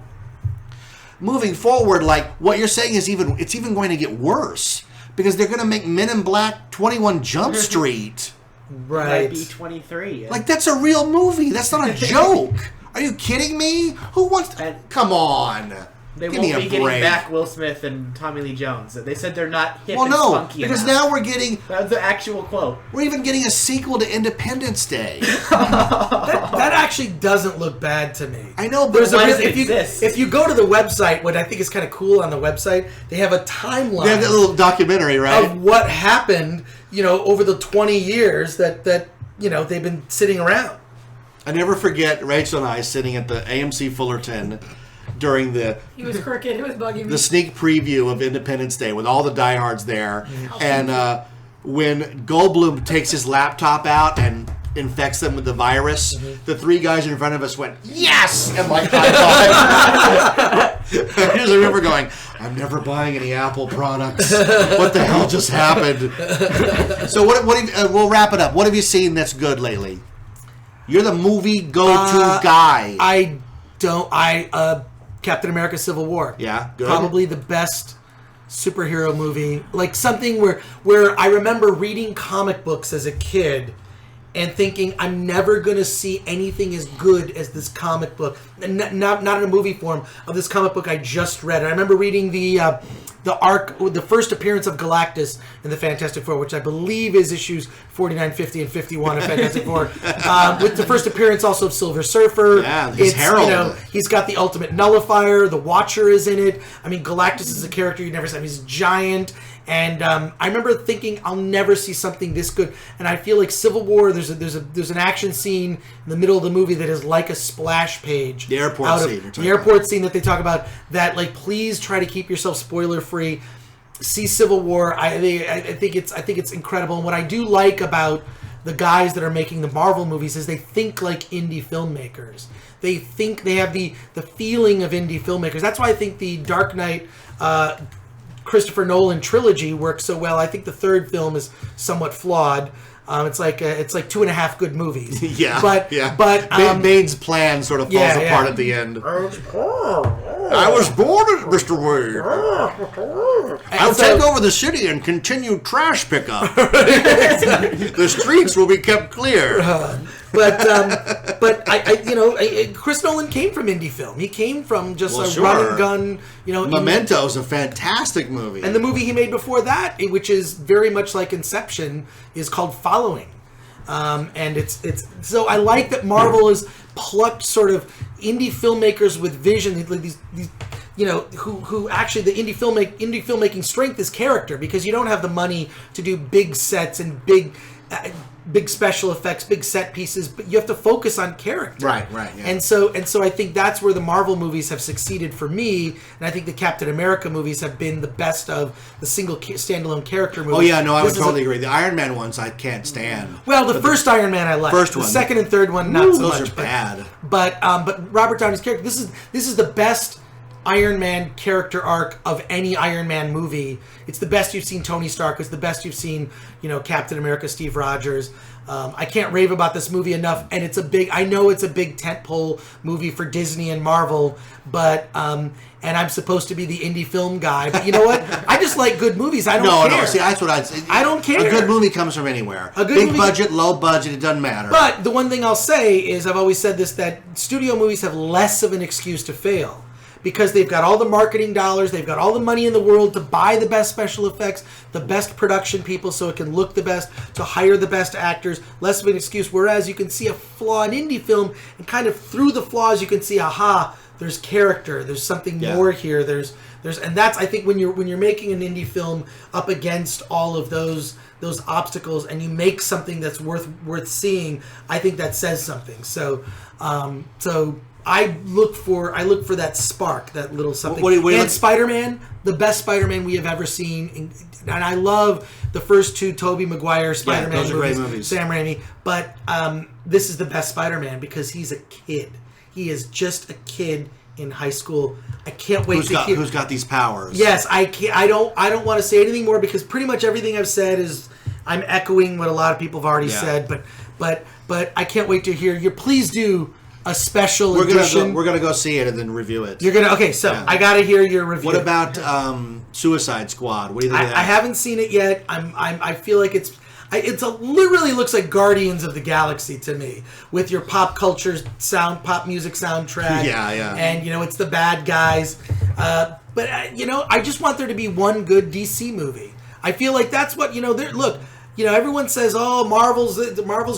moving forward, what you're saying is it's even going to get worse because they're going to make Men in Black 21 Jump Street. Right. Might be 23. That's a real movie. That's not a joke. Are you kidding me? Who wants to... Come on. They Give won't me a be getting break. back Will Smith and Tommy Lee Jones. They said they're not hip and no, funky because enough. now we're getting... That's the actual quote. We're even getting a sequel to Independence Day. that actually doesn't look bad to me. I know, but why does it exist? If you go to the website, what I think is kind of cool on the website, they have a timeline. They have that little documentary, right? Of what happened, over the 20 years that they've been sitting around. I never forget Rachel and I sitting at the AMC Fullerton during He was crooked. It was bugging me. the sneak preview of Independence Day with all the diehards there. And when Goldblum takes his laptop out and infects them with the virus, the three guys in front of us went, yes! And high five. I just remember going, I'm never buying any Apple products. What the hell just happened? So we'll wrap it up. What have you seen that's good lately? You're the movie go-to guy. Captain America: Civil War. Yeah, good. Probably the best superhero movie. Like something where I remember reading comic books as a kid and thinking, I'm never going to see anything as good as this comic book. Not in a movie form, of this comic book I just read. And I remember reading the first appearance of Galactus in the Fantastic Four, which I believe is issues 49, 50, and 51 of Fantastic Four. With the first appearance also of Silver Surfer. Yeah, his Herald. He's got the ultimate nullifier. The Watcher is in it. I mean, Galactus is a character you never see. He's giant. And I remember thinking, I'll never see something this good. And I feel like Civil War, there's an action scene in the middle of the movie that is like a splash page. The airport scene. The airport scene that they talk about. That, like, please try to keep yourself spoiler free. See Civil War. I think it's incredible. And what I do like about the guys that are making the Marvel movies is they think like indie filmmakers. They think they have the feeling of indie filmmakers. That's why I think the Dark Knight Christopher Nolan trilogy works so well. I think the third film is somewhat flawed. It's like 2.5 good movies. But Bane's plan sort of falls apart at the end. I was born as Mr. Wayne. I'll take over the city and continue trash pickup. The streets will be kept clear. But Chris Nolan came from indie film. He came from just run and gun. Memento's a fantastic movie. And the movie he made before that, which is very much like Inception, is called Following. And it's so I like that Marvel has plucked sort of indie filmmakers with vision. These who actually the indie filmmaking strength is character, because you don't have the money to do big sets and big special effects, big set pieces, but you have to focus on character. Right, yeah. And so I think that's where the Marvel movies have succeeded for me, and I think the Captain America movies have been the best of the single standalone character movies. Oh yeah, no, I would totally agree. The Iron Man ones I can't stand. Well, the first Iron Man I like. First one. The second and third one not so much. Those are bad. But Robert Downey's character, this is the best Iron Man character arc of any Iron Man movie. It's the best you've seen Tony Stark. It's the best you've seen, Captain America, Steve Rogers. I can't rave about this movie enough, and I know it's a big tentpole movie for Disney and Marvel, but and I'm supposed to be the indie film guy, but you know what? I just like good movies. I don't care. No, see, that's what I'd say. I don't care. A good movie comes from anywhere. Big budget, low budget, it doesn't matter. But the one thing I'll say is, I've always said this, that studio movies have less of an excuse to fail. Because they've got all the marketing dollars, they've got all the money in the world to buy the best special effects, the best production people so it can look the best, to hire the best actors, less of an excuse. Whereas you can see a flaw in indie film, and kind of through the flaws you can see, aha, there's character, there's something more here, there's and that's, I think, when you're making an indie film up against all of those obstacles, and you make something that's worth seeing, I think that says something. So I look for that spark, that little something. And Spider-Man, the best Spider-Man we have ever seen, and I love the first two Tobey Maguire Spider-Man those are great movies. Sam Raimi, but this is the best Spider-Man because he's a kid. He is just a kid in high school. I can't wait who's got these powers. Yes, I don't want to say anything more, because pretty much everything I've said is I'm echoing what a lot of people have already said, but I can't wait to hear you. Please do a special edition. We're gonna go see it and then review it. I gotta hear your review. What about Suicide Squad? What do you think of that? I haven't seen it yet. I feel like it literally looks like Guardians of the Galaxy to me, with your pop culture pop music soundtrack. Yeah. And it's the bad guys. But I just want there to be one good DC movie. I feel like that's what look. Everyone says, "Oh, Marvel's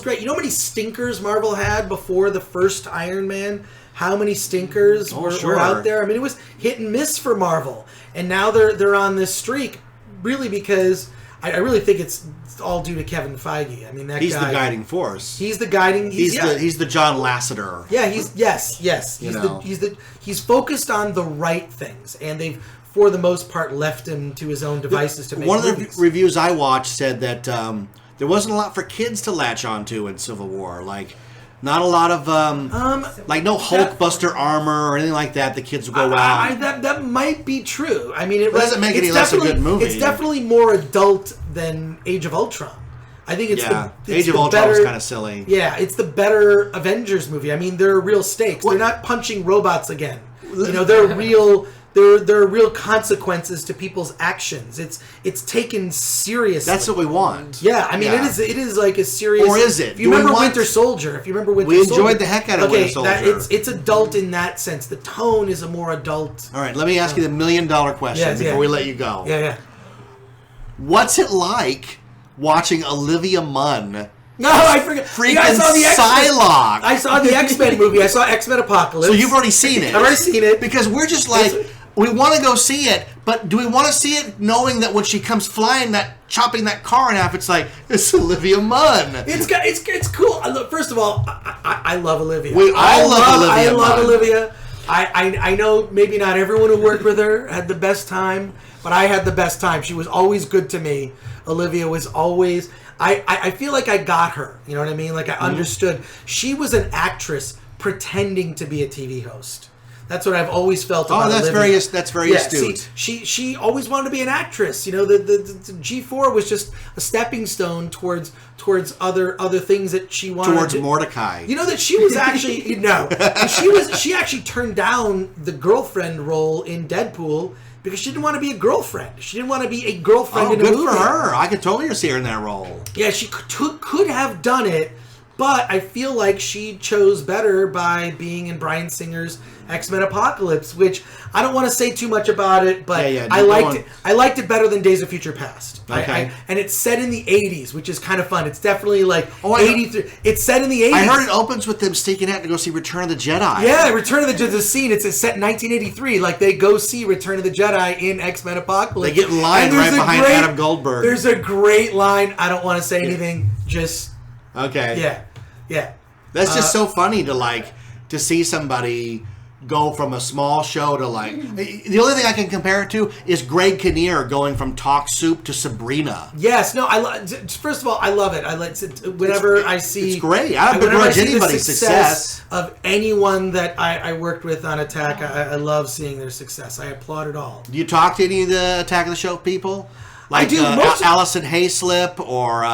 great." You know how many stinkers Marvel had before the first Iron Man? How many stinkers were out there? I mean, it was hit and miss for Marvel, and now they're on this streak, really, because I really think it's all due to Kevin Feige. I mean, he's the guiding force. He's the guiding. He's the John Lasseter. Yeah, he's focused on the right things, and they've, for the most part, left him to his own devices to make movies. One of the reviews I watched said that there wasn't a lot for kids to latch onto in Civil War. Like, Not a lot of like no Hulkbuster armor or anything like that. The kids will go out. That might be true. I mean, it doesn't make any less a good movie. It's definitely more adult than Age of Ultron. I think it's Age of Ultron was kind of silly. Yeah, it's the better Avengers movie. I mean, there are real stakes. They're not punching robots again. You know, there are real consequences to people's actions. It's taken seriously. That's what we want. Yeah, I mean, it is like a serious. Or is it? If you remember Winter Soldier, we enjoyed the heck out of Winter Soldier. It's adult in that sense. The tone is a more adult. All right, let me ask you the $1 million question before we let you go. Yeah. What's it like watching Olivia Munn? No, I forget. Freaking Psylocke. I saw the X-Men movie. I saw X-Men Apocalypse. So you've already seen it. I've already seen it. Because we're just like, we want to go see it, but do we want to see it knowing that when she comes flying, chopping that car in half, it's like, it's Olivia Munn. It's cool. First of all, I love Olivia. We all love Olivia Munn. I love Olivia. I know maybe not everyone who worked with her had the best time, but I had the best time. She was always good to me. Olivia was always... I feel like I got her. You know what I mean? Like I understood. She was an actress pretending to be a TV host. That's what I've always felt about Olivia. That's very astute. See, she always wanted to be an actress. You know, the G4 was just a stepping stone towards other things that she wanted. Towards Mordecai. You know that she was actually she actually turned down the girlfriend role in Deadpool. Because she didn't want to be a girlfriend. She didn't want to be a girlfriend in a movie. Good for her. I could totally see her in that role. Yeah, she could have done it, but I feel like she chose better by being in Bryan Singer's X-Men Apocalypse, which I don't want to say too much about it, but I liked it. I liked it better than Days of Future Past. Okay. And it's set in the 80s, which is kind of fun. It's definitely like 83. It's set in the 80s. I heard it opens with them sneaking out to go see Return of the Jedi. Yeah, Return of the scene. It's set in 1983. Like they go see Return of the Jedi in X-Men Apocalypse. They get in line right behind Adam Goldberg. There's a great line. I don't want to say anything. Just okay. Yeah. That's just so funny to see somebody go from a small show to the only thing I can compare it to is Greg Kinnear going from Talk Soup to Sabrina. Yes, no, first of all, I love it. Whenever I see... It's great. I don't begrudge anybody's success of anyone that I worked with on Attack. I love seeing their success. I applaud it all. Do you talk to any of the Attack of the Show people? I do. Allison Hayslip or...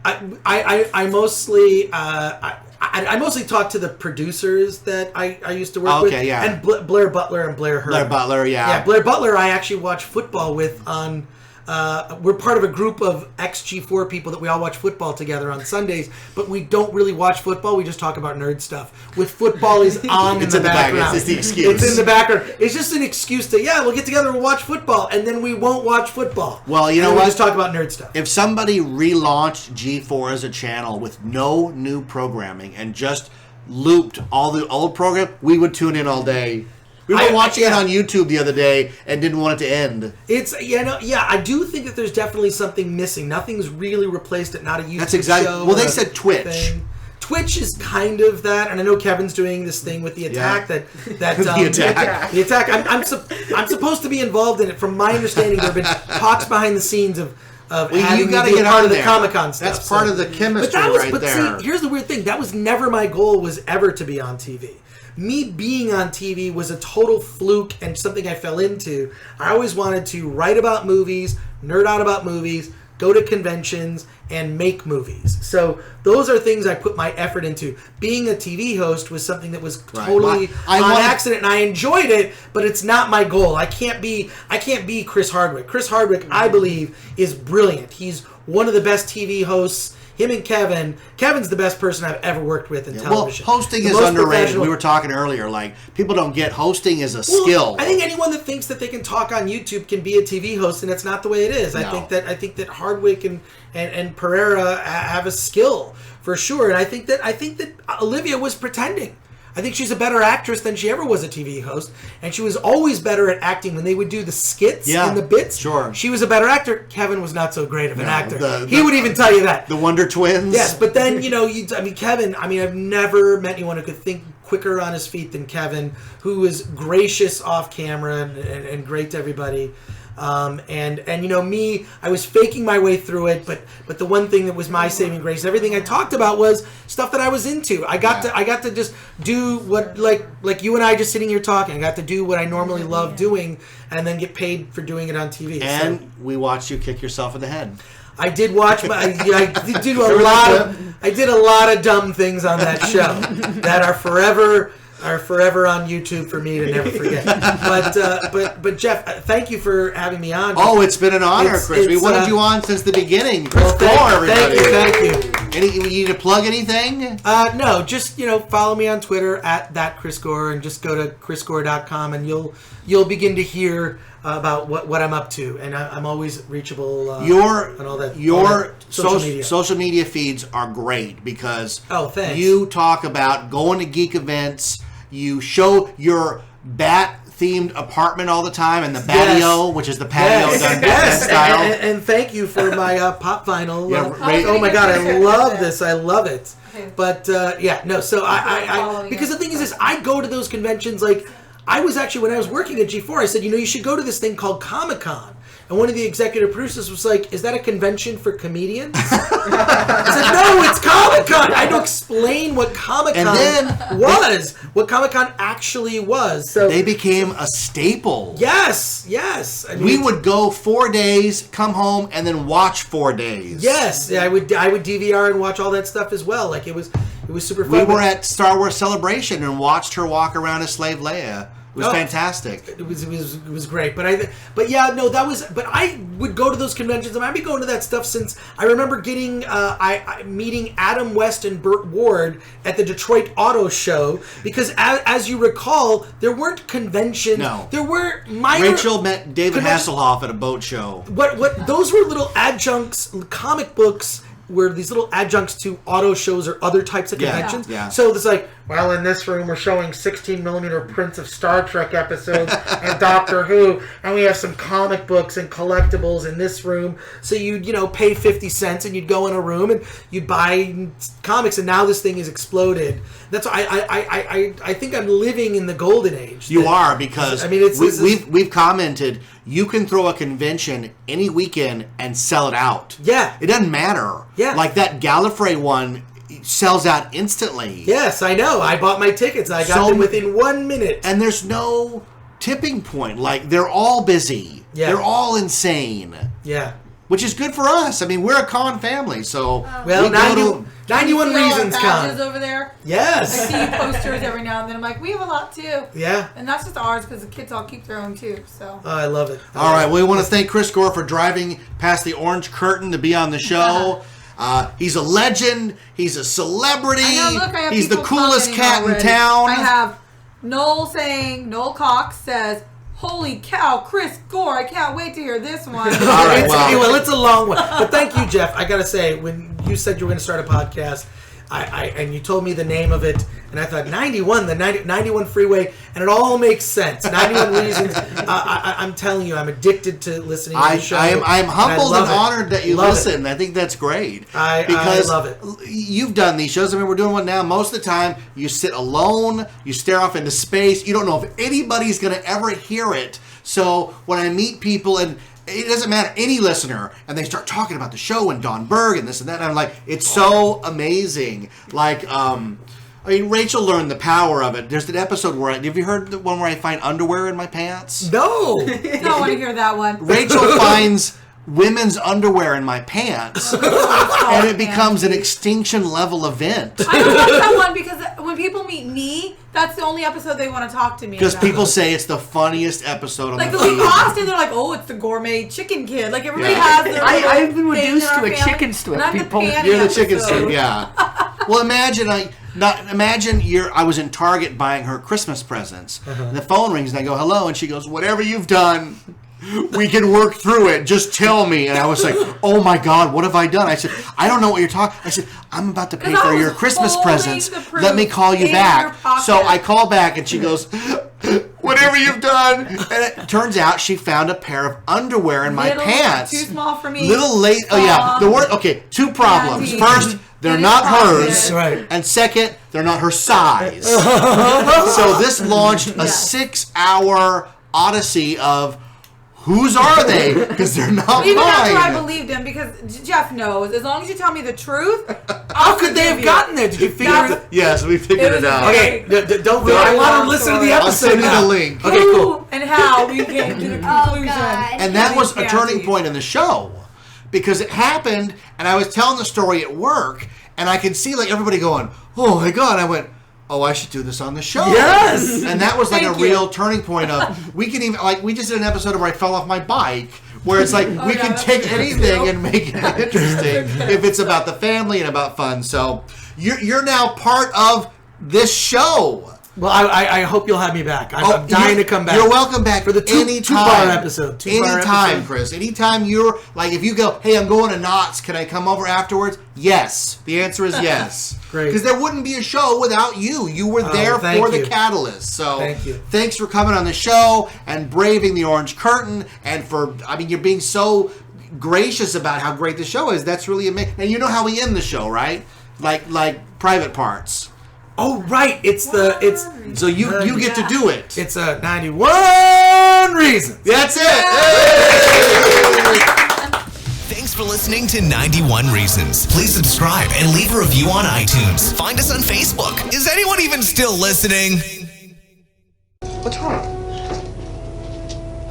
I mostly... I mostly talk to the producers that I used to work with. Yeah. And Blair Butler and Blair Hurd. Blair Butler, yeah. Yeah, Blair Butler I actually watch football with on... we're part of a group of ex-G4 people that we all watch football together on Sundays, but we don't really watch football. We just talk about nerd stuff. With football is on in the background. It's the excuse. It's in the background. It's just an excuse to, we'll get together and watch football, and then we won't watch football. Well, you know what? We just talk about nerd stuff. If somebody relaunched G4 as a channel with no new programming and just looped all the old program, we would tune in all day. We were watching it on YouTube the other day and didn't want it to end. I do think that there's definitely something missing. Nothing's really replaced it. Not a YouTube That's exactly. show. Well, they said Twitch. Thing. Twitch is kind of that, and I know Kevin's doing this thing with the Attack. Yeah. The Attack. I'm supposed to be involved in it. From my understanding, there have been talks behind the scenes of having you me be part of the Comic-Con stuff. That's part of the chemistry there. See, here's the weird thing. That was never my goal. Was ever to be on TV. Me being on TV was a total fluke and something I fell into. I always wanted to write about movies, nerd out about movies, go to conventions, and make movies. So those are things I put my effort into. Being a TV host was something that was totally on accident, and I enjoyed it, but it's not my goal. I can't be Chris Hardwick. Chris Hardwick, I believe, is brilliant. He's one of the best TV hosts. Him and Kevin's the best person I've ever worked with in television. Well, hosting is underrated. We were talking earlier, people don't get hosting as a skill. I think anyone that thinks that they can talk on YouTube can be a TV host, and that's not the way it is. No. I think that Hardwick and Pereira have a skill for sure, and I think that Olivia was pretending. I think she's a better actress than she ever was a TV host, and she was always better at acting when they would do the skits and the bits. Sure. She was a better actor. Kevin was not so great of an actor. He would even tell you that. The Wonder Twins. Yes, but then, Kevin, I've never met anyone who could think quicker on his feet than Kevin, who was gracious off camera and great to everybody. And you know me, I was faking my way through it, but the one thing that was my saving grace, everything I talked about was stuff that I was into. I got to just do what like you and I just sitting here talking. I got to do what I normally love doing, and then get paid for doing it on TV. And we watched you kick yourself in the head. I did watch. I did a lot of dumb things on that show that are forever on YouTube for me to never forget. But Jeff, thank you for having me on. Oh, it's been an honor, Chris. We wanted you on since the beginning. Chris Gore, everybody. Thank you. You need to plug anything? No, just follow me on Twitter at That Chris Gore, and just go to chrisgore.com, and you'll begin to hear about what I'm up to, and I'm always reachable. And all that. Your social media feeds are great because thanks. You talk about going to geek events. You show your bat-themed apartment all the time, and the patio, which is the patio done Batman style. And thank you for my pop vinyl. Yeah, oh my God, I love this. I love it. But so I because the thing is this, I go to those conventions like. I was actually, when I was working at G4, I said, you should go to this thing called Comic-Con. And one of the executive producers was like, is that a convention for comedians? I said, no, it's Comic-Con. I had to explain what Comic-Con was, what Comic-Con actually was. So they became a staple. Yes. I mean, we would go 4 days, come home, and then watch 4 days. Yes, I would DVR and watch all that stuff as well. Like it was super fun. We were at Star Wars Celebration and watched her walk around as Slave Leia. It was fantastic. It was great, but I would go to those conventions, and I've been going to that stuff since I remember getting meeting Adam West and Burt Ward at the Detroit Auto Show, because as you recall, there weren't conventions. No, there were minor. Rachel met David Hasselhoff at a boat show. What those were little adjuncts, comic books. Were these little adjuncts to auto shows or other types of conventions. Yeah. So it's like, well, in this room we're showing 16mm prints of Star Trek episodes and Doctor Who, and we have some comic books and collectibles in this room. So you'd pay 50 cents and you'd go in a room and you'd buy comics, and now this thing has exploded. That's why I think I'm living in the golden age. You are, because we've commented. You can throw a convention any weekend and sell it out. Yeah. It doesn't matter. Yeah. Like that Gallifrey one sells out instantly. Yes, I know. I bought my tickets. I got them within 1 minute. And there's no tipping point. Like, they're all busy. Yeah. They're all insane. Yeah. Which is good for us. I mean, we're a con family, so... Well, 91 Reasons Con. Over there. Yes. I see posters every now and then. I'm like, we have a lot too. Yeah. And that's just ours because the kids all keep their own too. So. Oh, I love it. All right. Well, we want to thank Chris Gore for driving past the orange curtain to be on the show. He's a legend. He's a celebrity. I know, look, I have He's the people coolest cat already. in town. I have Noel Cox says, holy cow, Chris Gore, I can't wait to hear this one. All right, well, it's a long one. But thank you, Jeff. I got to say, when you said you were going to start a podcast, and you told me the name of it, and I thought, 91 Freeway, and it all makes sense. 91 Reasons. I'm telling you, I'm addicted to listening to the show. I'm humbled and honored that you listen. I think that's great. Because I love it. You've done these shows. I mean, we're doing one now. Most of the time, you sit alone, you stare off into space. You don't know if anybody's going to ever hear it. So when I meet people, and it doesn't matter, any listener, and they start talking about the show and Don Berg and this and that, and I'm like, it's so amazing. Like, Rachel learned the power of it. There's an episode where, have you heard the one where I find underwear in my pants? No. I don't want to hear that one. Rachel finds women's underwear in my pants, and it becomes an extinction level event. I don't like that one because when people meet me, that's the only episode they want to talk to me about. Because people say it's the funniest episode on the feed. feed. Like, Austin, they're like, oh, it's the gourmet chicken kid. Like, everybody has their I've been reduced to a chicken strip. You're the chicken strip, yeah. Well, imagine I was in Target buying her Christmas presents. And the phone rings and I go, hello, and she goes, whatever you've done, we can work through it. Just tell me. And I was like, oh my God, what have I done? I said, I don't know what you're talking. I said, I'm about to pay for your Christmas presents. Let me call you back. So I call back and she goes, whatever you've done. And it turns out she found a pair of underwear in my pants. Too small for me. Little late. Oh yeah. Two problems. First, they're not hers. Right. And second, they're not her size. So this launched a 6-hour odyssey of whose are they? Because they're not Even after I mine. believed him, because Jeff knows, as long as you tell me the truth, How could they have gotten there? Did you figure it out? Yes, we figured It was it out. Okay, don't. I want to listen to the I'll episode send you now. the link. Okay, cool. And how we came to the conclusion. And that was a turning point in the show, because it happened, and I was telling the story at work, and I could see like everybody going, "Oh my god!" I went, "Oh, I should do this on the show." Yes! And that was like Thank a you. real turning point of we can even like we just did an episode where I fell off my bike. Where it's like we can that's take true. anything and make it interesting if it's about the family and about fun. So you're now part of this show. Well, I hope you'll have me back. I'm dying to come back. You're welcome back for the two-bar episode. Anytime, Chris. Anytime you're like, if you go, hey, I'm going to Knott's, can I come over afterwards? Yes. The answer is yes. Great. Because there wouldn't be a show without you. You were there thank for the you. catalyst. So Thank you. Thanks for coming on the show and braving the orange curtain, and you're being so gracious about how great the show is. That's really amazing. And you know how we end the show, right? Like private parts. Oh, right. It's So you get to do it. It's a 91 reasons. That's it. Hey! Thanks for listening to 91 Reasons. Please subscribe and leave a review on iTunes. Find us on Facebook. Is anyone even still listening? What's wrong?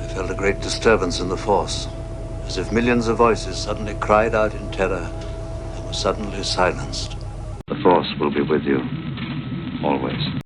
I felt a great disturbance in the force, as if millions of voices suddenly cried out in terror and were suddenly silenced. The force will be with you, always.